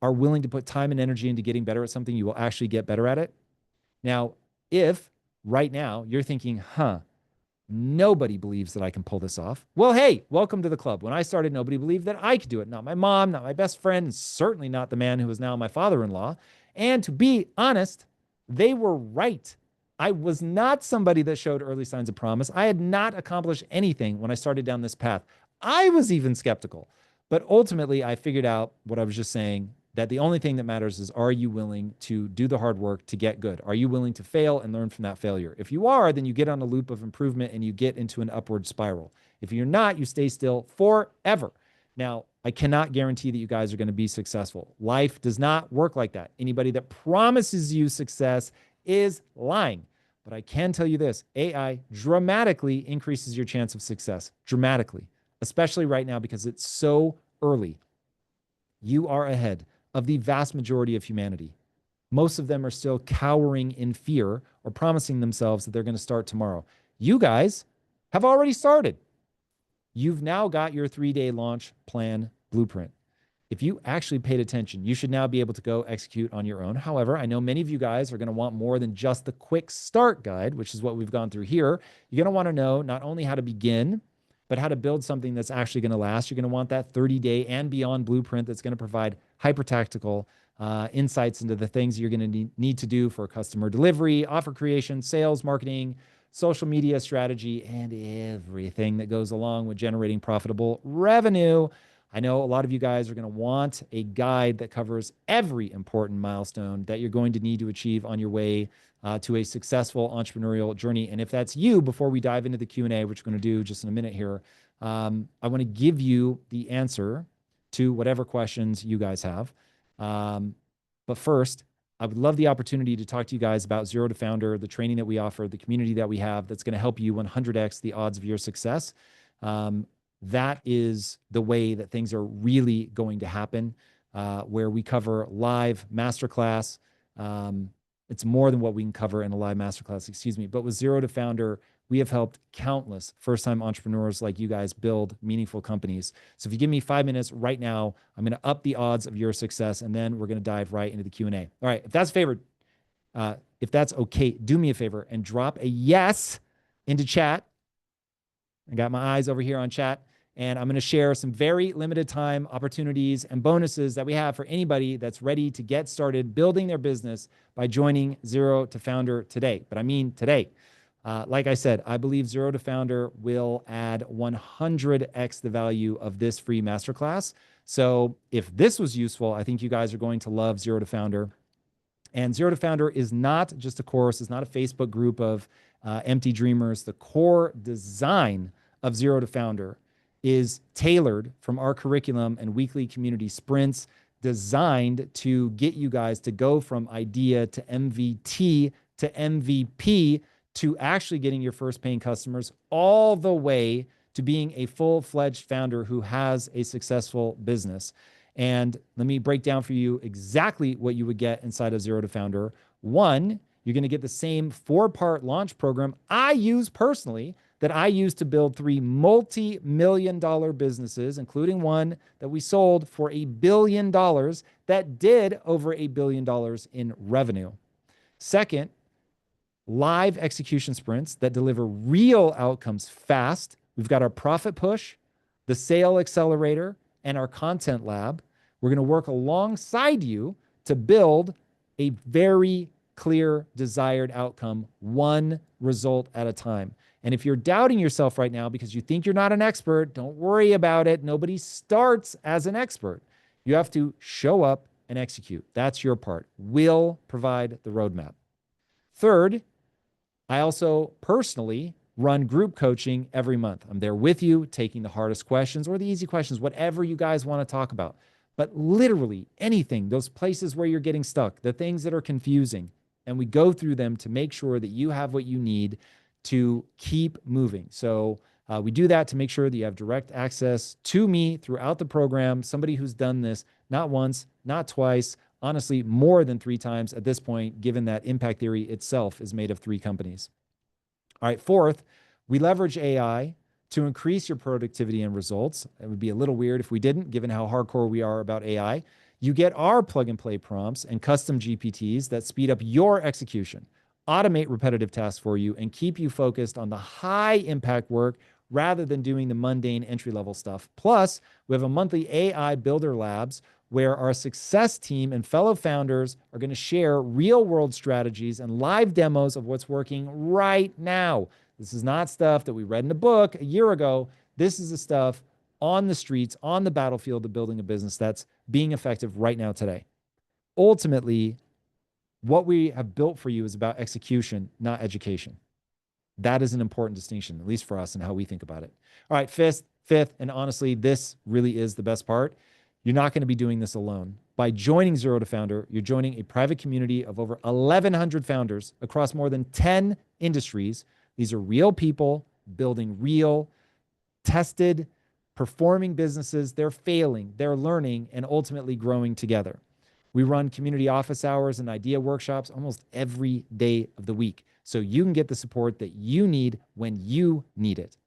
are willing to put time and energy into getting better at something, you will actually get better at it. Now, if right now you're thinking, nobody believes that I can pull this off. Well, hey, welcome to the club. When I started, nobody believed that I could do it. Not my mom, not my best friend, and certainly not the man who is now my father-in-law. And to be honest, they were right. I was not somebody that showed early signs of promise. I had not accomplished anything when I started down this path. I was even skeptical. But ultimately, I figured out what I was just saying, that the only thing that matters is, are you willing to do the hard work to get good? Are you willing to fail and learn from that failure? If you are, then you get on a loop of improvement and you get into an upward spiral. If you're not, you stay still forever. Now, I cannot guarantee that you guys are going to be successful. Life does not work like that. Anybody that promises you success is lying. But I can tell you this, AI dramatically increases your chance of success, dramatically, especially right now because it's so early. You are ahead of the vast majority of humanity. Most of them are still cowering in fear or promising themselves that they're going to start tomorrow. You guys have already started. You've now got your 3-day launch plan blueprint. If you actually paid attention, you should now be able to go execute on your own. However, I know many of you guys are going to want more than just the quick start guide, which is what we've gone through here. You're going to want to know not only how to begin, but how to build something that's actually going to last. You're going to want that 30-day and beyond blueprint that's going to provide hyper-tactical insights into the things you're going to need to do for customer delivery, offer creation, sales, marketing, social media strategy, and everything that goes along with generating profitable revenue. I know a lot of you guys are going to want a guide that covers every important milestone that you're going to need to achieve on your way to a successful entrepreneurial journey. And if that's you, before we dive into the Q&A, which we're going to do just in a minute here, I want to give you the answer to whatever questions you guys have. But first, I would love the opportunity to talk to you guys about Zero to Founder, the training that we offer, the community that we have that's going to help you 100x the odds of your success. That is the way that things are really going to happen, where we cover live masterclass. It's more than what we can cover in a live masterclass, excuse me. But with Zero to Founder, we have helped countless first-time entrepreneurs like you guys build meaningful companies. So if you give me 5 minutes right now, I'm going to up the odds of your success, and then we're going to dive right into the Q&A. All right, if that's if that's okay, do me a favor and drop a yes into chat. I got my eyes over here on chat, and I'm going to share some very limited time opportunities and bonuses that we have for anybody that's ready to get started building their business by joining Zero to Founder today. But I mean today. Like I said, I believe Zero to Founder will add 100x the value of this free masterclass. So if this was useful, I think you guys are going to love Zero to Founder. And Zero to Founder is not just a course. It's not a Facebook group of empty dreamers. The core design of Zero to Founder is tailored from our curriculum and weekly community sprints, designed to get you guys to go from idea to MVT to MVP to actually getting your first paying customers, all the way to being a full-fledged founder who has a successful business. And let me break down for you exactly what you would get inside of Zero to Founder. One, you're going to get the same 4-part launch program I use personally, that I used to build 3 multi-million-dollar businesses, including one that we sold for $1 billion that did over $1 billion in revenue. Second, live execution sprints that deliver real outcomes fast. We've got our profit push, the sale accelerator, and our content lab. We're going to work alongside you to build a very clear desired outcome, one result at a time. And if you're doubting yourself right now because you think you're not an expert, don't worry about it. Nobody starts as an expert. You have to show up and execute. That's your part. We'll provide the roadmap. Third, I also personally run group coaching every month. I'm there with you, taking the hardest questions or the easy questions, whatever you guys want to talk about. But literally anything, those places where you're getting stuck, the things that are confusing, and we go through them to make sure that you have what you need to keep moving. So we do that to make sure that you have direct access to me throughout the program, somebody who's done this not once, not twice, honestly, more than 3 times at this point, given that Impact Theory itself is made of 3 companies. All right, fourth, we leverage AI to increase your productivity and results. It would be a little weird if we didn't, given how hardcore we are about AI. You get our plug and play prompts and custom GPTs that speed up your execution, automate repetitive tasks for you, and keep you focused on the high impact work rather than doing the mundane entry-level stuff. Plus, we have a monthly AI Builder Labs where our success team and fellow founders are going to share real-world strategies and live demos of what's working right now. This is not stuff that we read in a book a year ago. This is the stuff on the streets, on the battlefield of building a business that's being effective right now today. Ultimately, what we have built for you is about execution, not education. That is an important distinction, at least for us and how we think about it. All right, fifth, and honestly, this really is the best part. You're not going to be doing this alone. By joining Zero to Founder, you're joining a private community of over 1,100 founders across more than 10 industries. These are real people building real, tested, performing businesses, they're failing, they're learning, and ultimately growing together. We run community office hours and idea workshops almost every day of the week, so you can get the support that you need when you need it.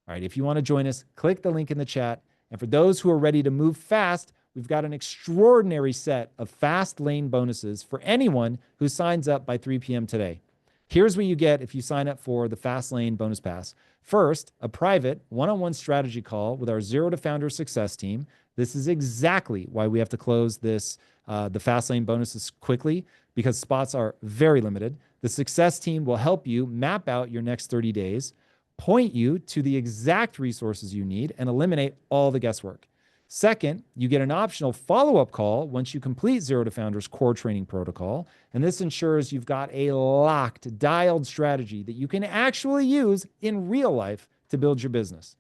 All right, if you want to join us, click the link in the chat. And for those who are ready to move fast, we've got an extraordinary set of fast lane bonuses for anyone who signs up by 3 p.m. today. Here's what you get if you sign up for the Fast Lane Bonus Pass. First, a private one-on-one strategy call with our Zero to Founder success team. This is exactly why we have to close this, the Fast Lane bonuses quickly, because spots are very limited. The success team will help you map out your next 30 days, point you to the exact resources you need, and eliminate all the guesswork. Second, you get an optional follow-up call once you complete Zero to Founder's core training protocol, and this ensures you've got a locked, dialed strategy that you can actually use in real life to build your business.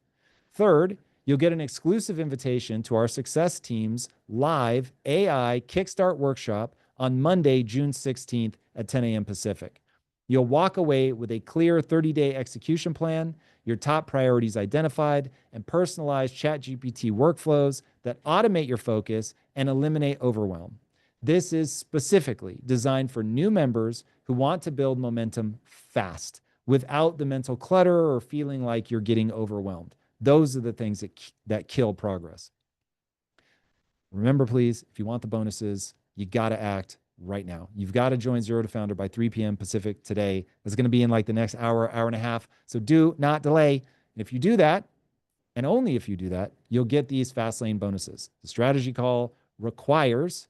Third, you'll get an exclusive invitation to our success team's live AI Kickstart workshop on Monday, June 16th at 10 a.m. Pacific. You'll walk away with a clear 30-day execution plan, your top priorities identified, and personalized ChatGPT workflows that automate your focus and eliminate overwhelm. This is specifically designed for new members who want to build momentum fast without the mental clutter or feeling like you're getting overwhelmed. Those are the things that kill progress. Remember, please, if you want the bonuses, you got to act right now. You've got to join Zero to Founder by 3 p.m. Pacific today. It's going to be in like the next hour, hour and a half. So do not delay. And if you do that, and only if you do that, you'll get these fast lane bonuses. The strategy call requires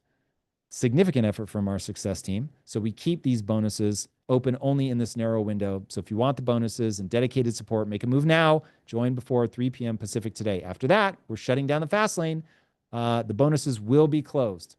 significant effort from our success team. So we keep these bonuses open only in this narrow window. So if you want the bonuses and dedicated support, make a move now. Join before 3 p.m. Pacific today. After that, we're shutting down the fast lane. The bonuses will be closed.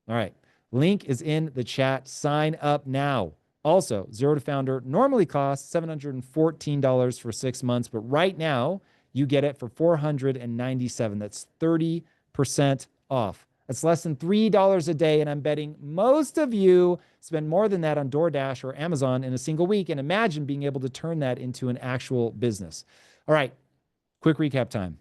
All right. Link is in the chat. Sign up now. Also, Zero to Founder normally costs $714 for 6 months, but right now you get it for $497. That's 30% off. That's less than $3 a day, and I'm betting most of you spend more than that on DoorDash or Amazon in a single week, and imagine being able to turn that into an actual business. All right, quick recap time.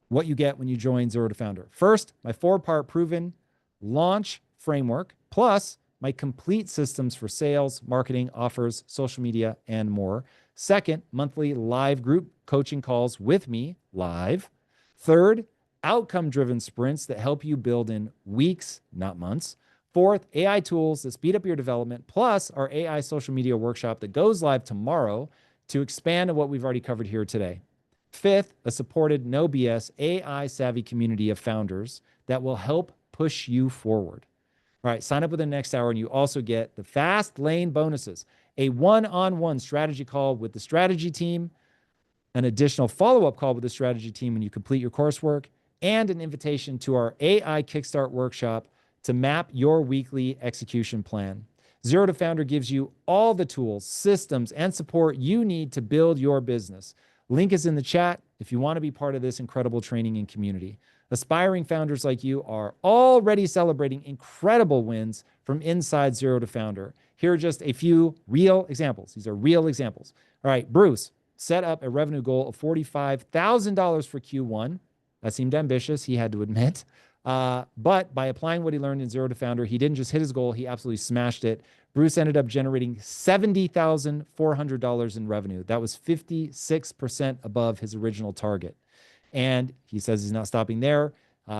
What you get when you join Zero to Founder. First, my 4-part proven launch framework, plus my complete systems for sales, marketing, offers, social media, and more. Second, monthly live group coaching calls with me live. Third, outcome-driven sprints that help you build in weeks, not months. Fourth, AI tools that speed up your development, plus our AI social media workshop that goes live tomorrow to expand on what we've already covered here today. Fifth, a supported, no BS, AI-savvy community of founders that will help push you forward. All right, sign up within the next hour, and you also get the fast lane bonuses, a one-on-one strategy call with the strategy team, an additional follow-up call with the strategy team when you complete your coursework, and an invitation to our AI Kickstart workshop to map your weekly execution plan. Zero to Founder gives you all the tools, systems, and support you need to build your business. Link is in the chat if you want to be part of this incredible training and community. Aspiring founders like you are already celebrating incredible wins from inside Zero to Founder. Here are just a few real examples. These are real examples. All right, Bruce set up a revenue goal of $45,000 for Q1. That seemed ambitious, he had to admit. But by applying what he learned in Zero to Founder, he didn't just hit his goal, he absolutely smashed it. Bruce ended up generating $70,400 in revenue. That was 56% above his original target. And he says he's not stopping there.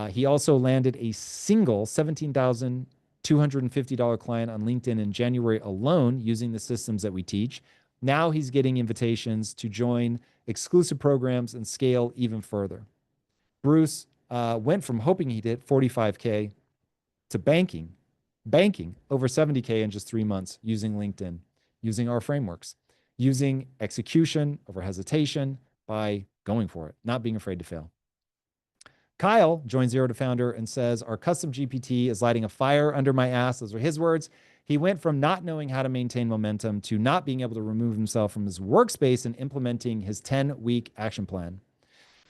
He also landed a single $17,250 client on LinkedIn in January alone using the systems that we teach. Now he's getting invitations to join exclusive programs and scale even further. Bruce went from hoping he'd hit 45K to banking over 70K in just 3 months using LinkedIn, using our frameworks, using execution over hesitation by going for it, not being afraid to fail. Kyle joined Zero to Founder and says, our custom GPT is lighting a fire under my ass. Those are his words. He went from not knowing how to maintain momentum to not being able to remove himself from his workspace and implementing his 10-week action plan.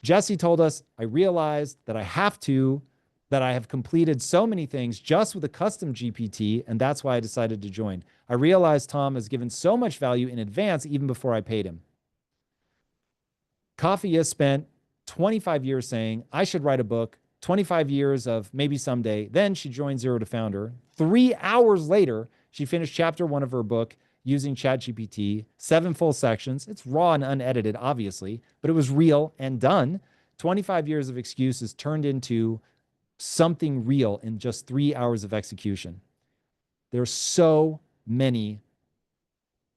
Jesse told us, I realized that I have completed so many things just with a custom GPT, and that's why I decided to join. I realized Tom has given so much value in advance even before I paid him. Coffee has spent 25 years saying, I should write a book, 25 years of maybe someday. Then she joined Zero to Founder. 3 hours later, she finished chapter 1 of her book using ChatGPT, 7 full sections. It's raw and unedited, obviously, but it was real and done. 25 years of excuses turned into something real in just 3 hours of execution. There's so many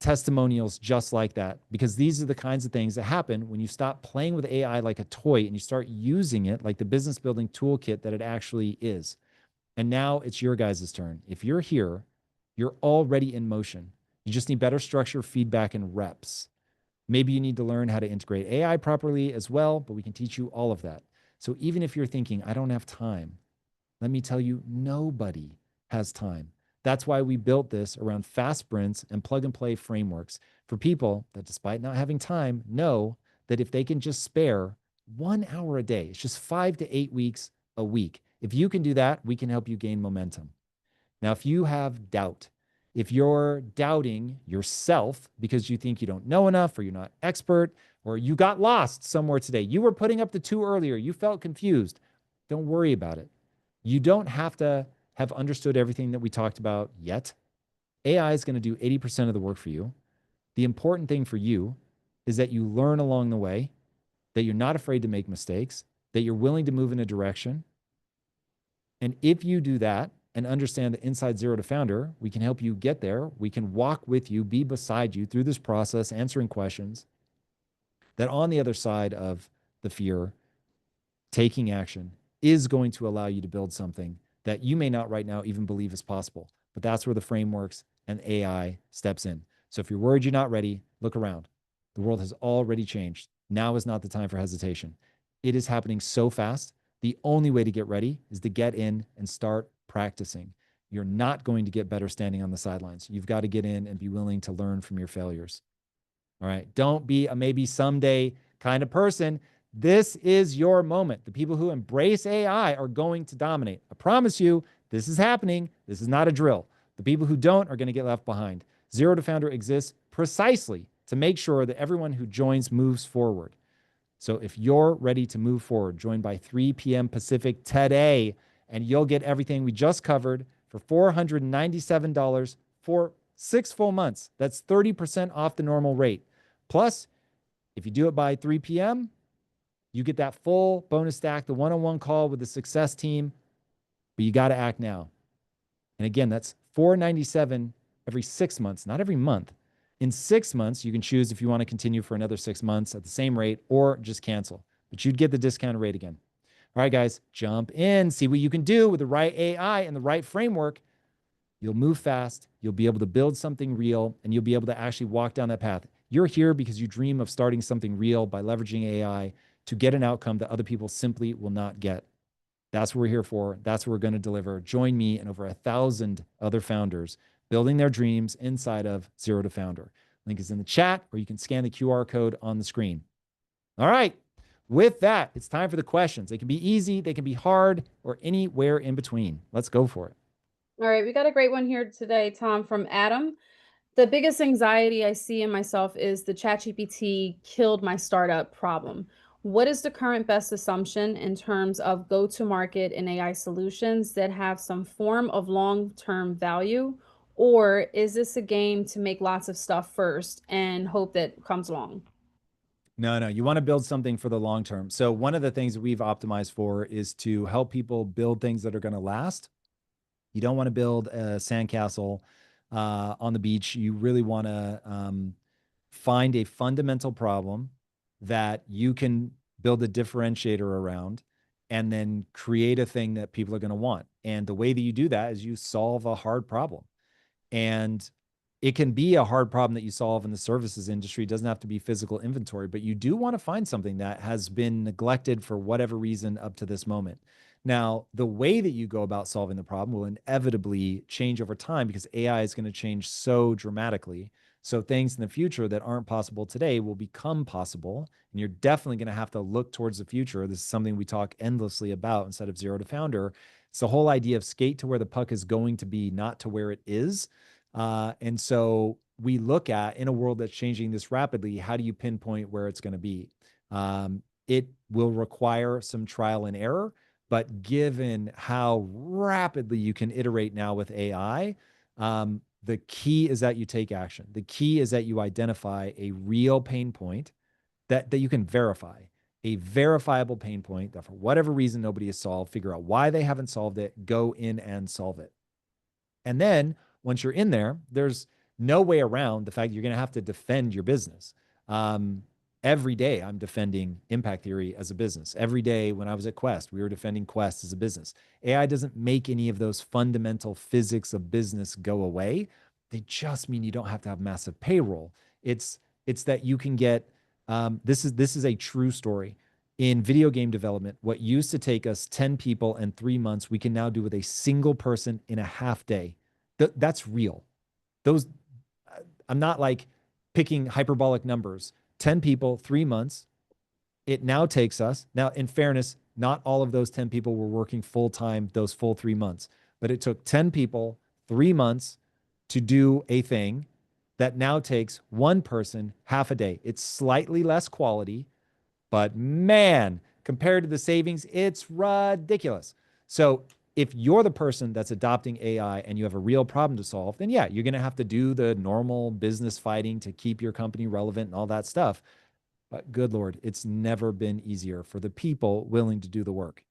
testimonials just like that, because these are the kinds of things that happen when you stop playing with AI like a toy and you start using it like the business building toolkit that it actually is. And now it's your guys' turn. If you're here, you're already in motion. You just need better structure, feedback, and reps. Maybe you need to learn how to integrate AI properly as well, but we can teach you all of that. So even if you're thinking, I don't have time, let me tell you, nobody has time. That's why we built this around fast sprints and plug and play frameworks for people that, despite not having time, know that if they can just spare 1 hour a day, it's just 5 to 8 weeks a week. If you can do that, we can help you gain momentum. Now, if you have doubt, if you're doubting yourself because you think you don't know enough, or you're not expert, or you got lost somewhere today, you were putting up the 2 earlier, you felt confused, don't worry about it. You don't have to have understood everything that we talked about yet. AI is going to do 80% of the work for you. The important thing for you is that you learn along the way, that you're not afraid to make mistakes, that you're willing to move in a direction. And if you do that and understand that inside Zero to Founder, we can help you get there. We can walk with you, be beside you through this process, answering questions. That on the other side of the fear, taking action is going to allow you to build something that you may not right now even believe is possible. But that's where the frameworks and AI steps in. So if you're worried you're not ready, look around. The world has already changed. Now is not the time for hesitation. It is happening so fast. The only way to get ready is to get in and start practicing. You're not going to get better standing on the sidelines. You've got to get in and be willing to learn from your failures. All right. Don't be a maybe someday kind of person. This is your moment. The people who embrace AI are going to dominate. I promise you, this is happening. This is not a drill. The people who don't are going to get left behind. Zero to Founder exists precisely to make sure that everyone who joins moves forward. So if you're ready to move forward, join by 3 p.m. Pacific today, and you'll get everything we just covered for $497 for 6 full months. That's 30% off the normal rate. Plus, if you do it by 3 p.m., you get that full bonus stack, the one-on-one call with the success team, but you got to act now. And again, that's $497 every 6 months, not every month. In 6 months, you can choose if you want to continue for another 6 months at the same rate or just cancel, but you'd get the discounted rate again. All right, guys, jump in, see what you can do with the right AI and the right framework. You'll move fast, you'll be able to build something real, and you'll be able to actually walk down that path. You're here because you dream of starting something real by leveraging AI to get an outcome that other people simply will not get. That's what we're here for. That's what we're going to deliver. Join me and over 1,000 other founders building their dreams inside of Zero to Founder. Link is in the chat, or you can scan the QR code on the screen. All right. With that, it's time for the questions. They can be easy, they can be hard, or anywhere in between. Let's go for it. All right, we got a great one here today, Tom, from Adam. The biggest anxiety I see in myself is the ChatGPT killed my startup problem. What is the current best assumption in terms of go-to-market and AI solutions that have some form of long-term value? Or is this a game to make lots of stuff first and hope that comes along? No, you want to build something for the long term. So one of the things that we've optimized for is to help people build things that are going to last. You don't want to build a sandcastle on the beach. You really want to find a fundamental problem that you can build a differentiator around and then create a thing that people are going to want. And the way that you do that is you solve a hard problem. And it can be a hard problem that you solve in the services industry. It doesn't have to be physical inventory, but you do want to find something that has been neglected for whatever reason up to this moment. Now, the way that you go about solving the problem will inevitably change over time because AI is going to change so dramatically. So things in the future that aren't possible today will become possible. And you're definitely going to have to look towards the future. This is something we talk endlessly about instead of Zero to Founder. It's the whole idea of skate to where the puck is going to be, not to where it is. And so we look at, in a world that's changing this rapidly, how do you pinpoint where it's going to be? it will require some trial and error. But given how rapidly you can iterate now with AI, the key is that you take action. The key is that you identify a real pain point that you can verify, a verifiable pain point that for whatever reason nobody has solved, figure out why they haven't solved it, go in and solve it. And then once you're in there, there's no way around the fact that you're going to have to defend your business. Um, every day I'm defending impact theory as a business. Every day when I was at Quest, we were defending Quest as a business. AI doesn't make any of those fundamental physics of business go away. They just mean you don't have to have massive payroll. It's that you can get this is a true story. In video game development, what used to take us 10 people and 3 months, we can now do with a single person in a half day. That's real. Those, I'm not like picking hyperbolic numbers. 10 people, 3 months. It now takes us, now in fairness, not all of those 10 people were working full time those full 3 months, but it took 10 people, 3 months to do a thing that now takes one person half a day. It's slightly less quality, but man, compared to the savings, it's ridiculous. So if you're the person that's adopting AI and you have a real problem to solve, then yeah, you're going to have to do the normal business fighting to keep your company relevant and all that stuff. But good Lord, it's never been easier for the people willing to do the work.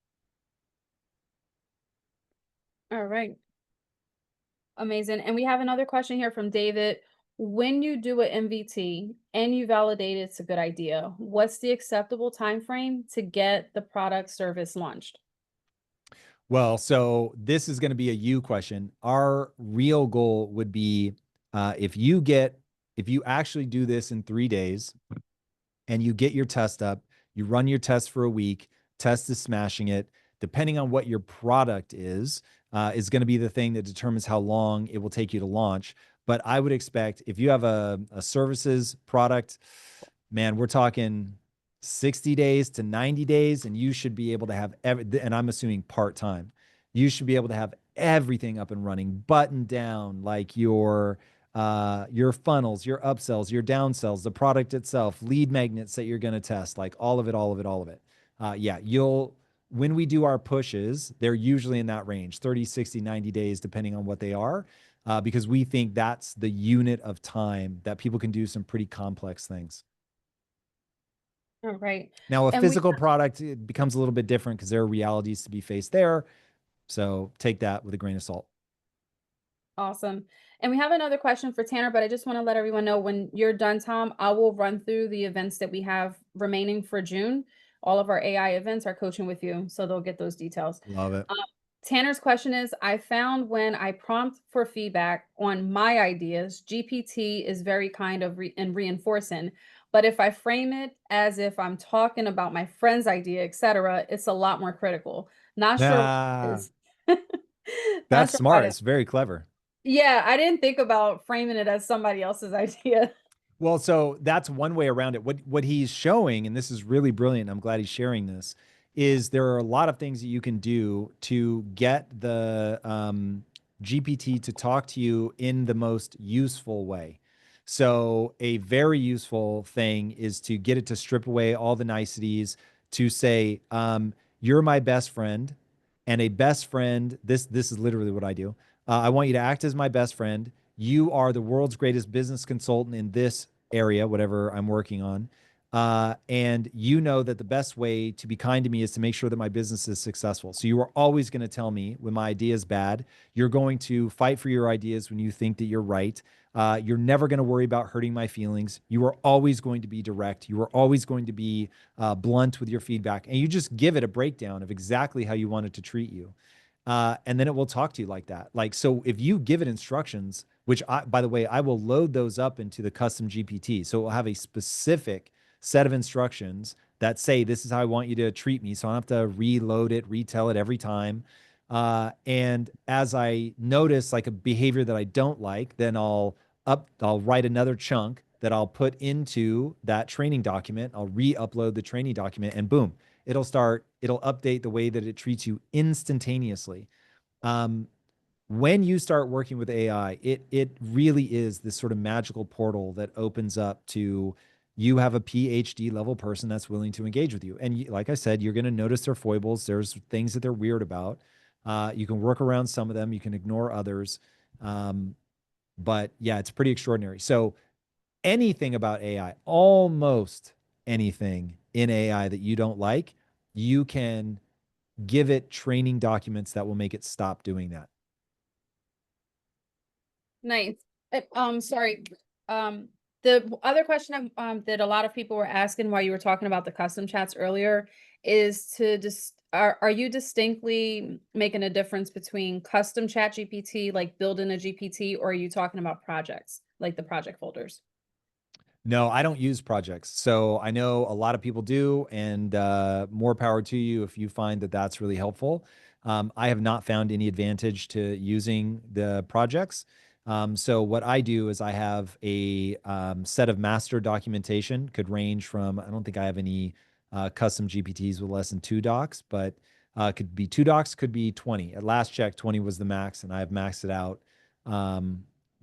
All right. Amazing. And we have another question here from David. When you do an MVT and you validate it's a good idea, what's the acceptable time frame to get the product service launched? Well, so this is going to be a you question. Our real goal would be if you actually do this in 3 days, and you get your test up, you run your test for a week, test is smashing it. Depending on what your product is going to be the thing that determines how long it will take you to launch. But I would expect if you have a services product, man, we're talking 60 days to 90 days, and you should be able to have and I'm assuming part-time. You should be able to have everything up and running, buttoned down, like your funnels, your upsells, your downsells, the product itself, lead magnets that you're going to test, like all of it, all of it, all of it. Yeah, when we do our pushes, they're usually in that range, 30, 60, 90 days, depending on what they are, because we think that's the unit of time that people can do some pretty complex things. All right. Now, a And we physical product, it becomes a little bit different because there are realities to be faced there. So take that with a grain of salt. Awesome. And we have another question for Tanner, but I just want to let everyone know when you're done, Tom, I will run through the events that we have remaining for June. All of our AI events are coaching with you, so they'll get those details. Love it. Um, Tanner's question is, I found when I prompt for feedback on my ideas, GPT is very kind of and reinforcing. But if I frame it as if I'm talking about my friend's idea, etc., it's a lot more critical. Not sure what it Ah, is. Not that's sure why. smart. It's very clever. Yeah, I didn't think about framing it as somebody else's idea. Well, so that's one way around it. What he's showing, and this is really brilliant, I'm glad he's sharing this, is there are a lot of things that you can do to get the GPT to talk to you in the most useful way. So a very useful thing is to get it to strip away all the niceties, to say, you're my best friend, and a best friend, this is literally what I do. I want you to act as my best friend. You are the world's greatest business consultant in this area, whatever I'm working on. And you know that the best way to be kind to me is to make sure that my business is successful. So you are always going to tell me when my idea is bad. You're going to fight for your ideas when you think that you're right. You're never going to worry about hurting my feelings. You are always going to be direct. You are always going to be blunt with your feedback. And you just give it a breakdown of exactly how you want it to treat you. And then it will talk to you like that. Like, so if you give it instructions, which by the way, I will load those up into the custom GPT. So it will have a specific set of instructions that say, this is how I want you to treat me. So I don't have to reload it, retell it every time. And as I notice like a behavior that I don't like, then I'll write another chunk that I'll put into that training document. I'll re-upload the training document and boom, it'll update the way that it treats you instantaneously. Um, when you start working with AI, it really is this sort of magical portal that opens up to you have a PhD level person that's willing to engage with you. And like I said, you're going to notice their foibles. There's things that they're weird about. You can work around some of them. You can ignore others. But yeah, it's pretty extraordinary. So anything about AI, almost anything in AI that you don't like, you can give it training documents that will make it stop doing that. Nice. Sorry. Um, the other question that a lot of people were asking while you were talking about the custom chats earlier is to just are you distinctly making a difference between custom chat GPT, like building a GPT, or are you talking about projects, like the project folders? No, I don't use projects. So I know a lot of people do, and more power to you if you find that that's really helpful. I have not found any advantage to using the projects. So what I do is I have a set of master documentation, could range from, I don't think I have any custom GPTs with less than 2 docs, but could be 2 docs, could be 20. At last check, 20 was the max, and I have maxed it out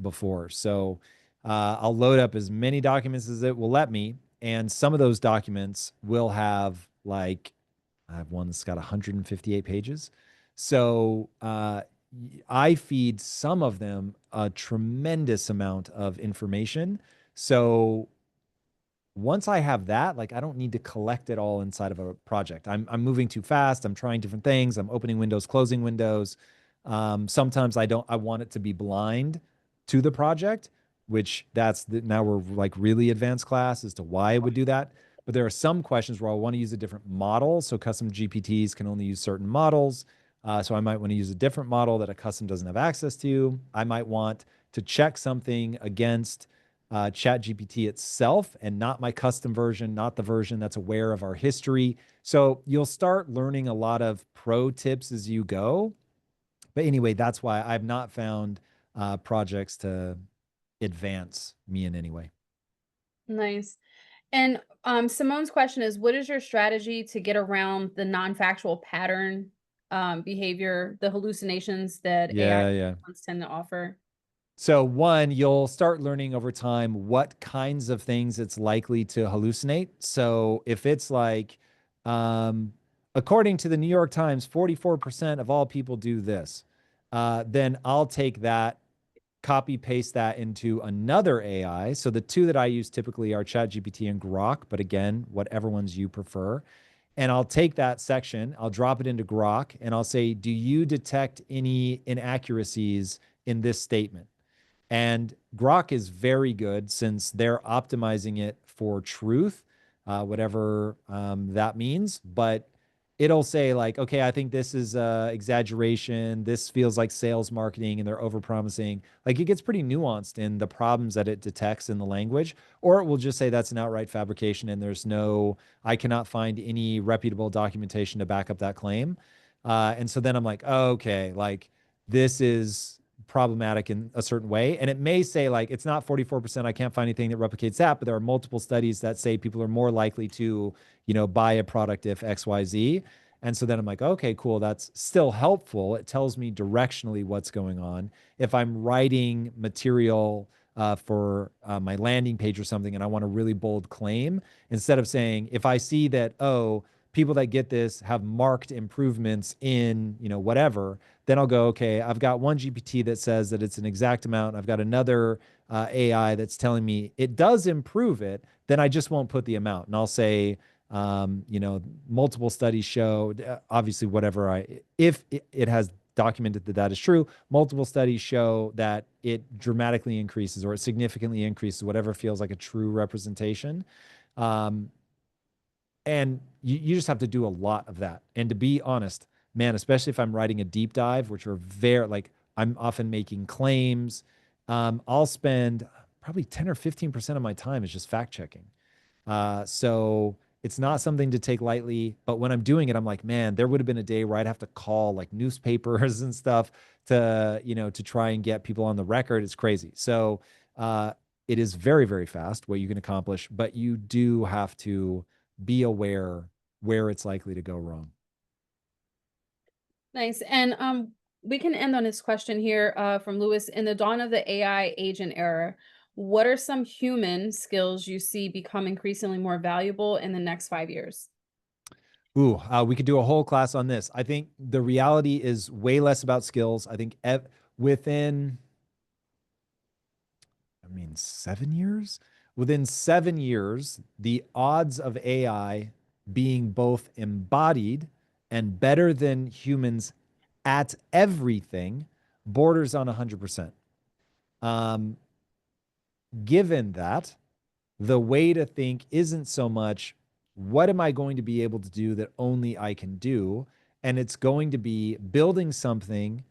before. So I'll load up as many documents as it will let me. And some of those documents will have like, I have one that's got 158 pages. So I feed some of them a tremendous amount of information. So once I have that, like I don't need to collect it all inside of a project. I'm moving too fast. I'm trying different things. I'm opening windows, closing windows. Sometimes I want it to be blind to the project, which now we're like really advanced class as to why it would do that. But there are some questions where I want to use a different model. So custom GPTs can only use certain models. So I might want to use a different model that a custom doesn't have access to. I might want to check something against ChatGPT itself and not my custom version, not the version that's aware of our history. So you'll start learning a lot of pro tips as you go. But anyway, that's why I've not found projects to advance me in any way. Nice. And Simone's question is, what is your strategy to get around the non-factual pattern behavior, the hallucinations that AI Yeah, yeah. tend to offer? So one, you'll start learning over time what kinds of things it's likely to hallucinate. So if it's like, um, according to the New York Times, 44% of all people do this, then I'll take that, copy paste that into another AI. So the two that I use typically are ChatGPT and Grok, but again, whatever ones you prefer. And I'll take that section, I'll drop it into Grok, and I'll say, do you detect any inaccuracies in this statement? And Grok is very good since they're optimizing it for truth, whatever that means. But it'll say like, okay, I think this is exaggeration. This feels like sales marketing, and they're overpromising. Like it gets pretty nuanced in the problems that it detects in the language, or it will just say that's an outright fabrication, and I cannot find any reputable documentation to back up that claim. And so then I'm like, oh, okay, like this is problematic in a certain way. And it may say like it's not 44%. I can't find anything that replicates that, but there are multiple studies that say people are more likely to, buy a product if XYZ. And so then I'm like, okay, cool. That's still helpful. It tells me directionally what's going on. If I'm writing material for my landing page or something and I want a really bold claim, instead of saying, if I see that, oh, people that get this have marked improvements in, whatever, then I'll go, okay, I've got one GPT that says that it's an exact amount. I've got another AI that's telling me it does improve it. Then I just won't put the amount. And I'll say, multiple studies show, obviously, if it has documented that that is true, multiple studies show that it dramatically increases or it significantly increases whatever feels like a true representation. Um, and you just have to do a lot of that. And to be honest, man, especially if I'm writing a deep dive, which are very like I'm often making claims, I'll spend probably 10 or 15% of my time is just fact checking. So it's not something to take lightly, but when I'm doing it, I'm like, man, there would have been a day where I'd have to call like newspapers and stuff to try and get people on the record. It's crazy. So, it is very, very fast what you can accomplish, but you do have to be aware where it's likely to go wrong. Nice. And we can end on this question here from Lewis. In the dawn of the AI agent era, What are some human skills you see become increasingly more valuable in the next 5 years? Ooh, we could do a whole class on this. I think the reality is way less about skills. I think within, 7 years? Within 7 years, the odds of AI being both embodied and better than humans at everything borders on 100%. Um, Given that, the way to think isn't so much what am I going to be able to do that only I can do? And it's going to be building something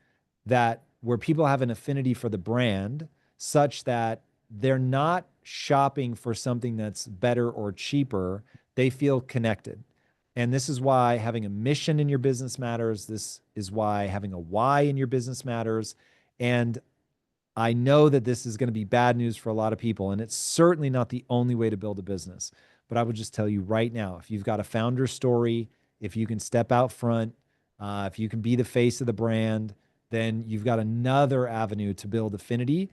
that where people have an affinity for the brand such that they're not shopping for something that's better or cheaper. They feel connected. And this is why having a mission in your business matters. This is why having a why in your business matters. And I know that this is going to be bad news for a lot of people, and it's certainly not the only way to build a business. But I would just tell you right now, if you've got a founder story, if you can step out front, if you can be the face of the brand, then you've got another avenue to build affinity.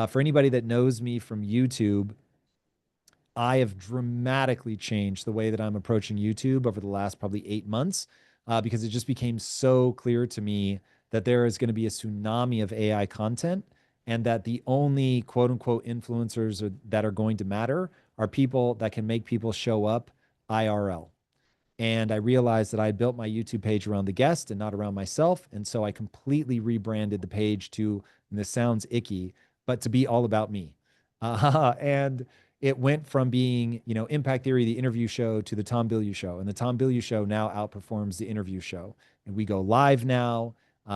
For anybody that knows me from YouTube, I have dramatically changed the way that I'm approaching YouTube over the last probably 8 months because it just became so clear to me that there is going to be a tsunami of AI content and that the only quote unquote influencers that are going to matter are people that can make people show up IRL. And I realized that I built my YouTube page around the guest and not around myself. And so I completely rebranded the page to, and this sounds icky, but to be all about me. And it went from being, Impact Theory, the interview show, to the Tom Bilyeu show. And the Tom Bilyeu show now outperforms the interview show. And we go live now.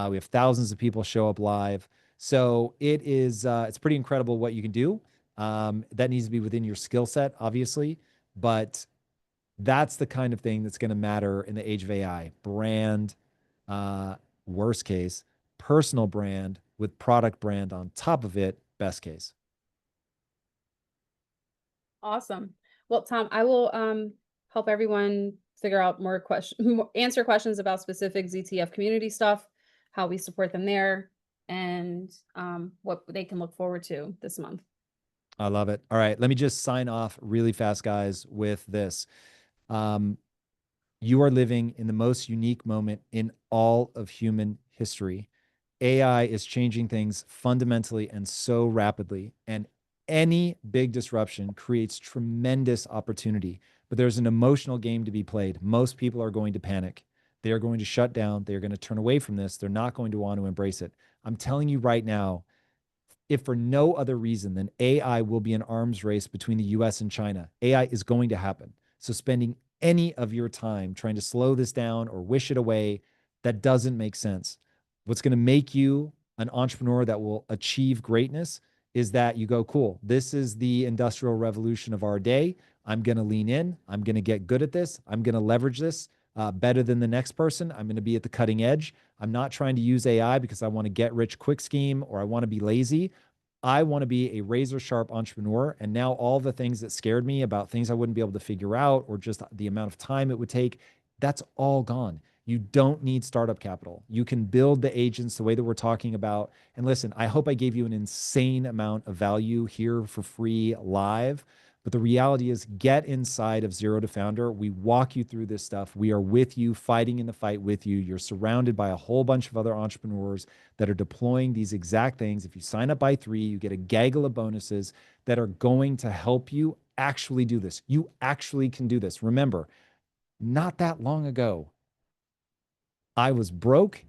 We have thousands of people show up live. So it's pretty incredible what you can do. That needs to be within your skill set, obviously. But that's the kind of thing that's going to matter in the age of AI. Brand, uh, worst case, personal brand with product brand on top of it, best case. Awesome. Well, Tom, I will help everyone figure out more questions, answer questions about specific ZTF community stuff, how we support them there, and what they can look forward to this month. I love it. All right, let me just sign off really fast, guys, with this. Um, you are living in the most unique moment in all of human history. AI is changing things fundamentally and so rapidly. And any big disruption creates tremendous opportunity. But there's an emotional game to be played. Most people are going to panic. They are going to shut down. They are going to turn away from this. They're not going to want to embrace it. I'm telling you right now, if for no other reason than AI will be an arms race between the US and China. AI is going to happen. So spending any of your time trying to slow this down or wish it away, that doesn't make sense. What's going to make you an entrepreneur that will achieve greatness is that you go, cool, this is the industrial revolution of our day. I'm going to lean in. I'm going to get good at this. I'm going to leverage this better than the next person. I'm going to be at the cutting edge. I'm not trying to use AI because I want to get rich quick scheme or I want to be lazy. I want to be a razor sharp entrepreneur. And now all the things that scared me about things I wouldn't be able to figure out or just the amount of time it would take, that's all gone. You don't need startup capital. You can build the agents the way that we're talking about. And listen, I hope I gave you an insane amount of value here for free live. But the reality is, get inside of Zero to Founder. We walk you through this stuff. We are with you, fighting in the fight with you. You're surrounded by a whole bunch of other entrepreneurs that are deploying these exact things. If you sign up by 3, you get a gaggle of bonuses that are going to help you actually do this. You actually can do this. Remember, not that long ago, I was broke.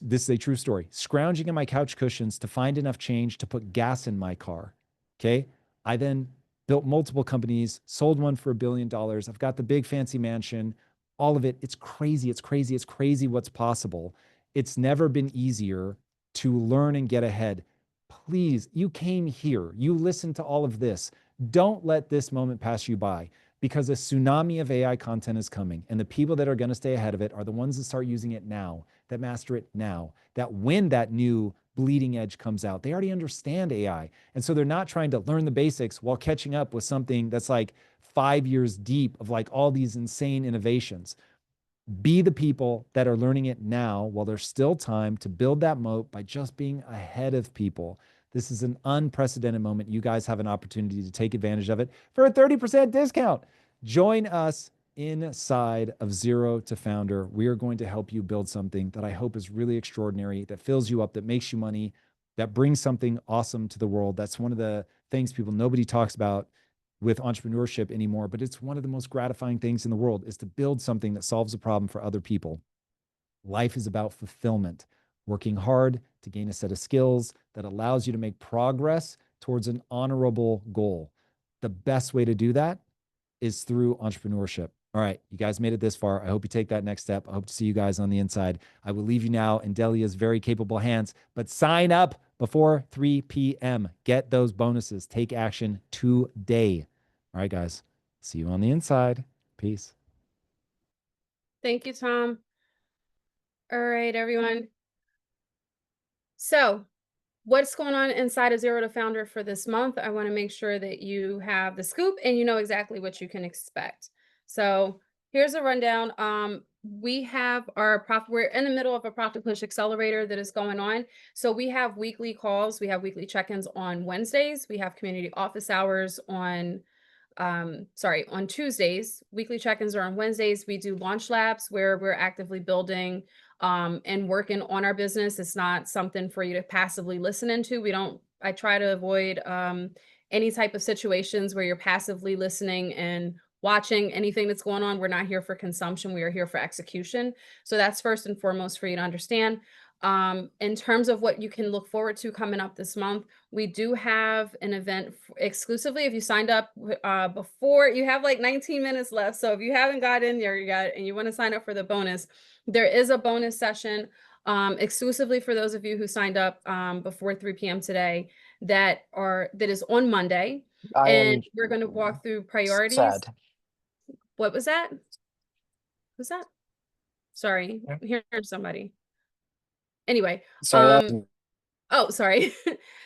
This is a true story. Scrounging in my couch cushions to find enough change to put gas in my car. Okay. I then built multiple companies, sold one for $1 billion. I've got the big fancy mansion, all of it. It's crazy. It's crazy. It's crazy what's possible. It's never been easier to learn and get ahead. Please, you came here. You listened to all of this. Don't let this moment pass you by because a tsunami of AI content is coming. And the people that are going to stay ahead of it are the ones that start using it now, that master it now, that when that new bleeding edge comes out, they already understand AI. And so they're not trying to learn the basics while catching up with something that's like 5 years deep of like all these insane innovations. Be the people that are learning it now while there's still time to build that moat by just being ahead of people. This is an unprecedented moment. You guys have an opportunity to take advantage of it for a 30% discount. Join us inside of Zero to Founder. We are going to help you build something that I hope is really extraordinary, that fills you up, that makes you money, that brings something awesome to the world. That's one of the things nobody talks about with entrepreneurship anymore, but it's one of the most gratifying things in the world, is to build something that solves a problem for other people. Life is about fulfillment, working hard to gain a set of skills that allows you to make progress towards an honorable goal. The best way to do that is through entrepreneurship. All right, you guys made it this far. I hope you take that next step. I hope to see you guys on the inside. I will leave you now in Delia's very capable hands, but sign up before 3 p.m. Get those bonuses. Take action today. All right, guys. See you on the inside. Peace. Thank you, Tom. All right, everyone. So what's going on inside of Zero to Founder for this month? I want to make sure that you have the scoop and you know exactly what you can expect. So here's a rundown. We have we're in the middle of a Profit Push Accelerator that is going on. So we have weekly calls. We have weekly check-ins on Wednesdays. We have community office hours on Tuesdays. Weekly check-ins are on Wednesdays. We do launch labs where we're actively building and working on our business. It's not something for you to passively listen into. I try to avoid any type of situations where you're passively listening and watching anything that's going on. We're not here for consumption. We are here for execution. So that's first and foremost for you to understand. In terms of what you can look forward to coming up this month, we do have an event exclusively. If you signed up before, you have like 19 minutes left. So if you haven't got in there yet and you want to sign up for the bonus, there is a bonus session exclusively for those of you who signed up before 3 p.m. today that is on Monday. I And am we're going to walk through priorities. sad. What was that? Who's that? Sorry, Yeah. I'm hearing somebody. Anyway, Sorry, that was oh, sorry.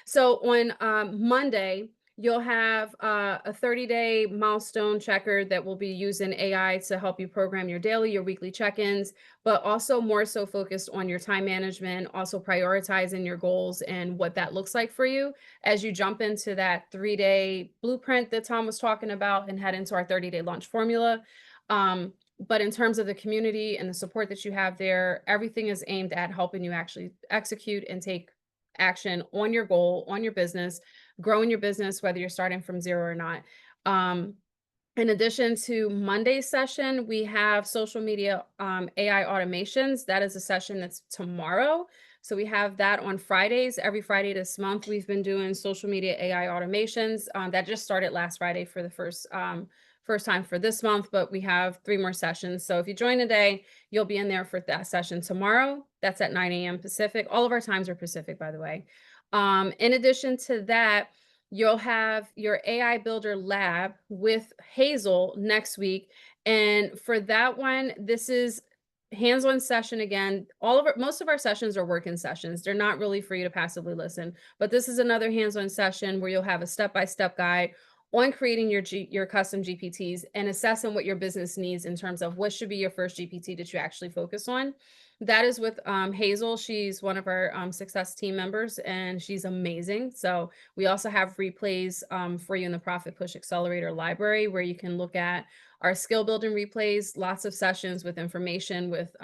So on Monday, you'll have a 30-day milestone checker that will be using AI to help you program your daily, your weekly check-ins, but also more so focused on your time management, also prioritizing your goals and what that looks like for you as you jump into that 3-day blueprint that Tom was talking about and head into our 30-day launch formula. But in terms of the community and the support that you have there, everything is aimed at helping you actually execute and take action on your goal, on your business, growing your business, whether you're starting from zero or not. In addition to Monday's session, we have social media AI automations. That is a session that's tomorrow. So we have that on Fridays. Every Friday this month, we've been doing social media AI automations. That just started last Friday for the first time for this month, but we have 3 more sessions. So if you join today, you'll be in there for that session tomorrow. That's at 9 a.m. Pacific. All of our times are Pacific, by the way. In addition to that, you'll have your AI Builder Lab with Hazel next week. And for that one, this is hands-on session again. Most of our sessions are working sessions. They're not really for you to passively listen, but this is another hands-on session where you'll have a step-by-step guide on creating your custom GPTs and assessing what your business needs in terms of what should be your first GPT that you actually focus on. That is with Hazel. She's one of our success team members, and she's amazing. So we also have replays for you in the Profit Push Accelerator library where you can look at our skill building replays, lots of sessions with information with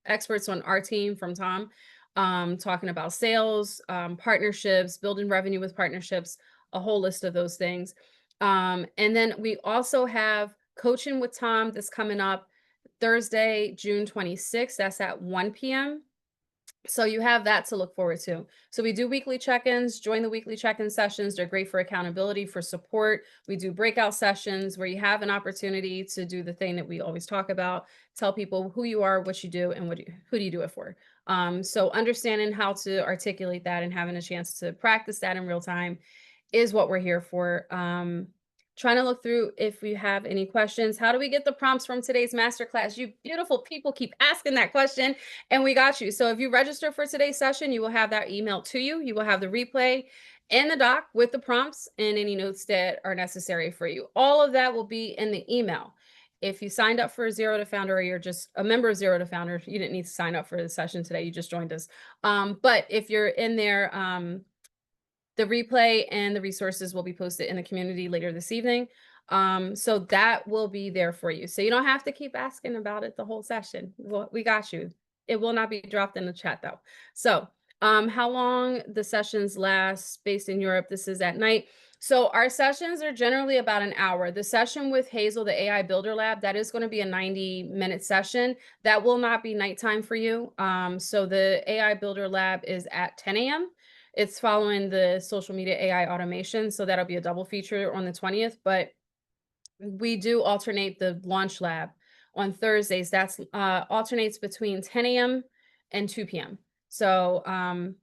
experts on our team from Tom, talking about sales, partnerships, building revenue with partnerships, a whole list of those things. And then we also have coaching with Tom that's coming up Thursday, June 26th. That's at 1 p.m. So you have that to look forward to. So we do weekly check-ins. Join the weekly check-in sessions. They're great for accountability, for support. We do breakout sessions where you have an opportunity to do the thing that we always talk about, tell people who you are, what you do, and who do you do it for. So understanding how to articulate that and having a chance to practice that in real time is what we're here for. Trying to look through if we have any questions. How do we get the prompts from today's masterclass? You beautiful people keep asking that question, and we got you. So if you register for today's session, you will have that email to you. You will have the replay and the doc with the prompts and any notes that are necessary for you. All of that will be in the email. If you signed up for Zero to Founder or you're just a member of Zero to Founder, you didn't need to sign up for the session today. You just joined us. But if you're in there, The replay and the resources will be posted in the community later this evening. So that will be there for you. So you don't have to keep asking about it the whole session. We got you. It will not be dropped in the chat though. So how long the sessions last based in Europe, this is at night. So our sessions are generally about an hour. The session with Hazel, the AI Builder Lab, that is going to be a 90-minute session. That will not be nighttime for you. So the AI Builder Lab is at 10 a.m. It's following the social media AI automation. So that'll be a double feature on the 20th. But we do alternate the launch lab on Thursdays. That's alternates between 10 a.m. and 2 p.m. So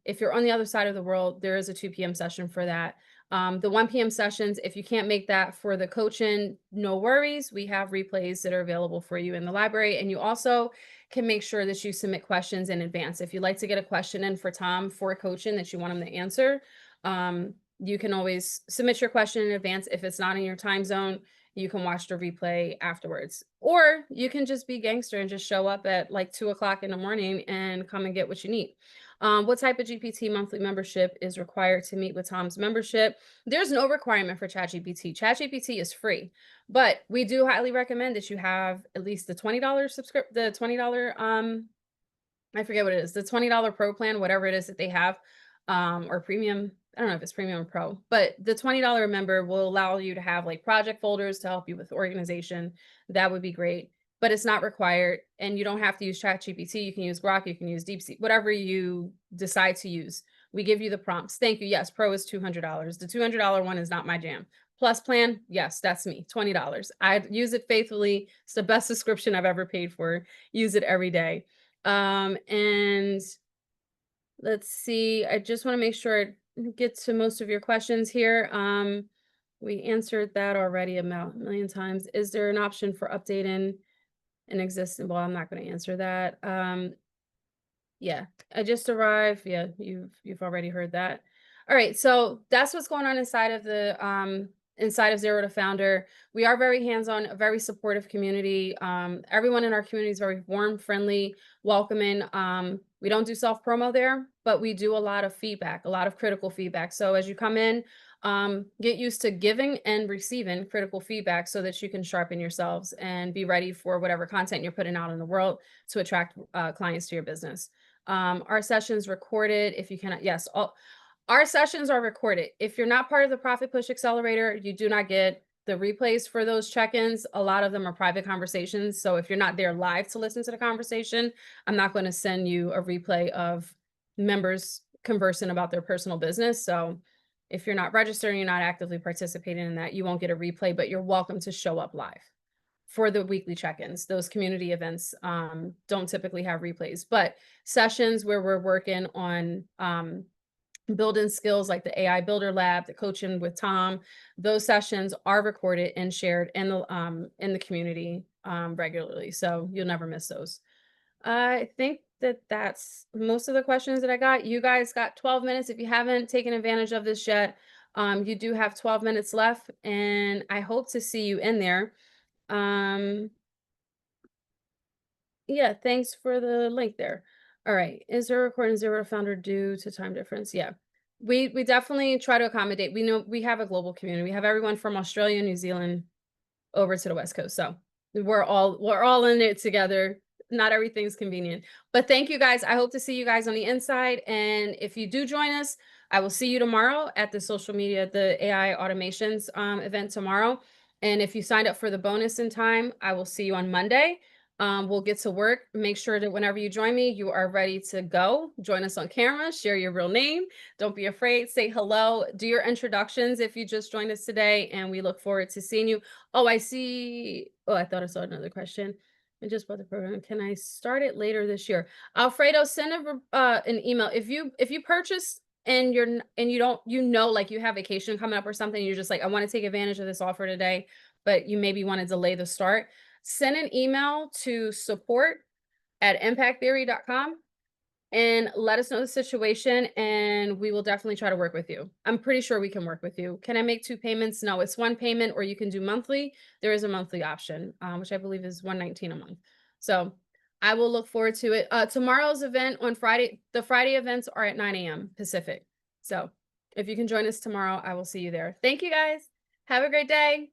if you're on the other side of the world, there is a 2 p.m. session for that. The 1 p.m. sessions, if you can't make that for the coaching, no worries. We have replays that are available for you in the library. And you also can make sure that you submit questions in advance. If you'd like to get a question in for Tom for coaching that you want him to answer, you can always submit your question in advance. If it's not in your time zone, you can watch the replay afterwards. Or you can just be gangster and just show up at like 2 o'clock in the morning and come and get what you need. What type of GPT monthly membership is required to meet with Tom's membership? There's no requirement for ChatGPT. ChatGPT is free, but we do highly recommend that you have at least the $20 subscription, the $20 I forget what it is, the $20 pro plan, whatever it is that they have, or premium. I don't know if it's premium or pro, but the $20 member will allow you to have like project folders to help you with organization. That would be great, but it's not required. And you don't have to use ChatGPT. You can use Grok, you can use DeepSeek, whatever you decide to use. We give you the prompts. Thank you. Yes, pro is $200. The $200 one is not my jam. Plus plan, yes, that's me, $20. I use it faithfully. It's the best subscription I've ever paid for. Use it every day. And let's see, I just want to make sure I get to most of your questions here. We answered that already a million times. Is there an option for updating an existing? Well, I'm not going to answer that. Yeah, I just arrived. Yeah, you've already heard that. All right, so that's what's going on inside of the inside of Zero to Founder. We are very hands-on, a very supportive community. Everyone in our community is very warm, friendly, welcoming. We don't do self-promo there, but we do a lot of feedback, a lot of critical feedback. So as you come in, get used to giving and receiving critical feedback so that you can sharpen yourselves and be ready for whatever content you're putting out in the world to attract clients to your business. Our sessions recorded. If you cannot, yes, our sessions are recorded. If you're not part of the Profit Push Accelerator, you do not get the replays for those check-ins. A lot of them are private conversations. So if you're not there live to listen to the conversation, I'm not going to send you a replay of members conversing about their personal business. So if you're not registered, you're not actively participating in that, you won't get a replay, but you're welcome to show up live for the weekly check-ins. Those community events don't typically have replays, but sessions where we're working on building skills like the AI Builder Lab, the coaching with Tom, those sessions are recorded and shared in the community regularly. So you'll never miss those. I think that's most of the questions that I got. You guys got 12 minutes. If you haven't taken advantage of this yet, you do have 12 minutes left, and I hope to see you in there. Yeah, thanks for the link there. All right. Is there a recording Zero to Founder due to time difference? Yeah. We definitely try to accommodate. We know we have a global community. We have everyone from Australia, New Zealand, over to the West Coast. So we're all in it together. Not everything's convenient. But thank you guys. I hope to see you guys on the inside. And if you do join us, I will see you tomorrow at the social media, the AI automations event tomorrow. And if you signed up for the bonus in time, I will see you on Monday. We'll get to work. Make sure that whenever you join me, you are ready to go. Join us on camera, share your real name. Don't be afraid, say hello, do your introductions if you just joined us today, and we look forward to seeing you. Oh, I see. Oh, I thought I saw another question. I just bought the program. Can I start it later this year? Alfredo, send an email. If you purchase and you don't, like you have vacation coming up or something, you're just like, I want to take advantage of this offer today, but you maybe want to delay the start. Send an email to support@impacttheory.com and let us know the situation, and we will definitely try to work with you. I'm pretty sure we can work with you. Can I make 2 payments? No, it's 1 payment, or you can do monthly. There is a monthly option, which I believe is $119 a month. So I will look forward to it. Tomorrow's event on Friday, the Friday events are at 9 a.m. Pacific. So If you can join us tomorrow, I will see you there. Thank you guys. Have a great day.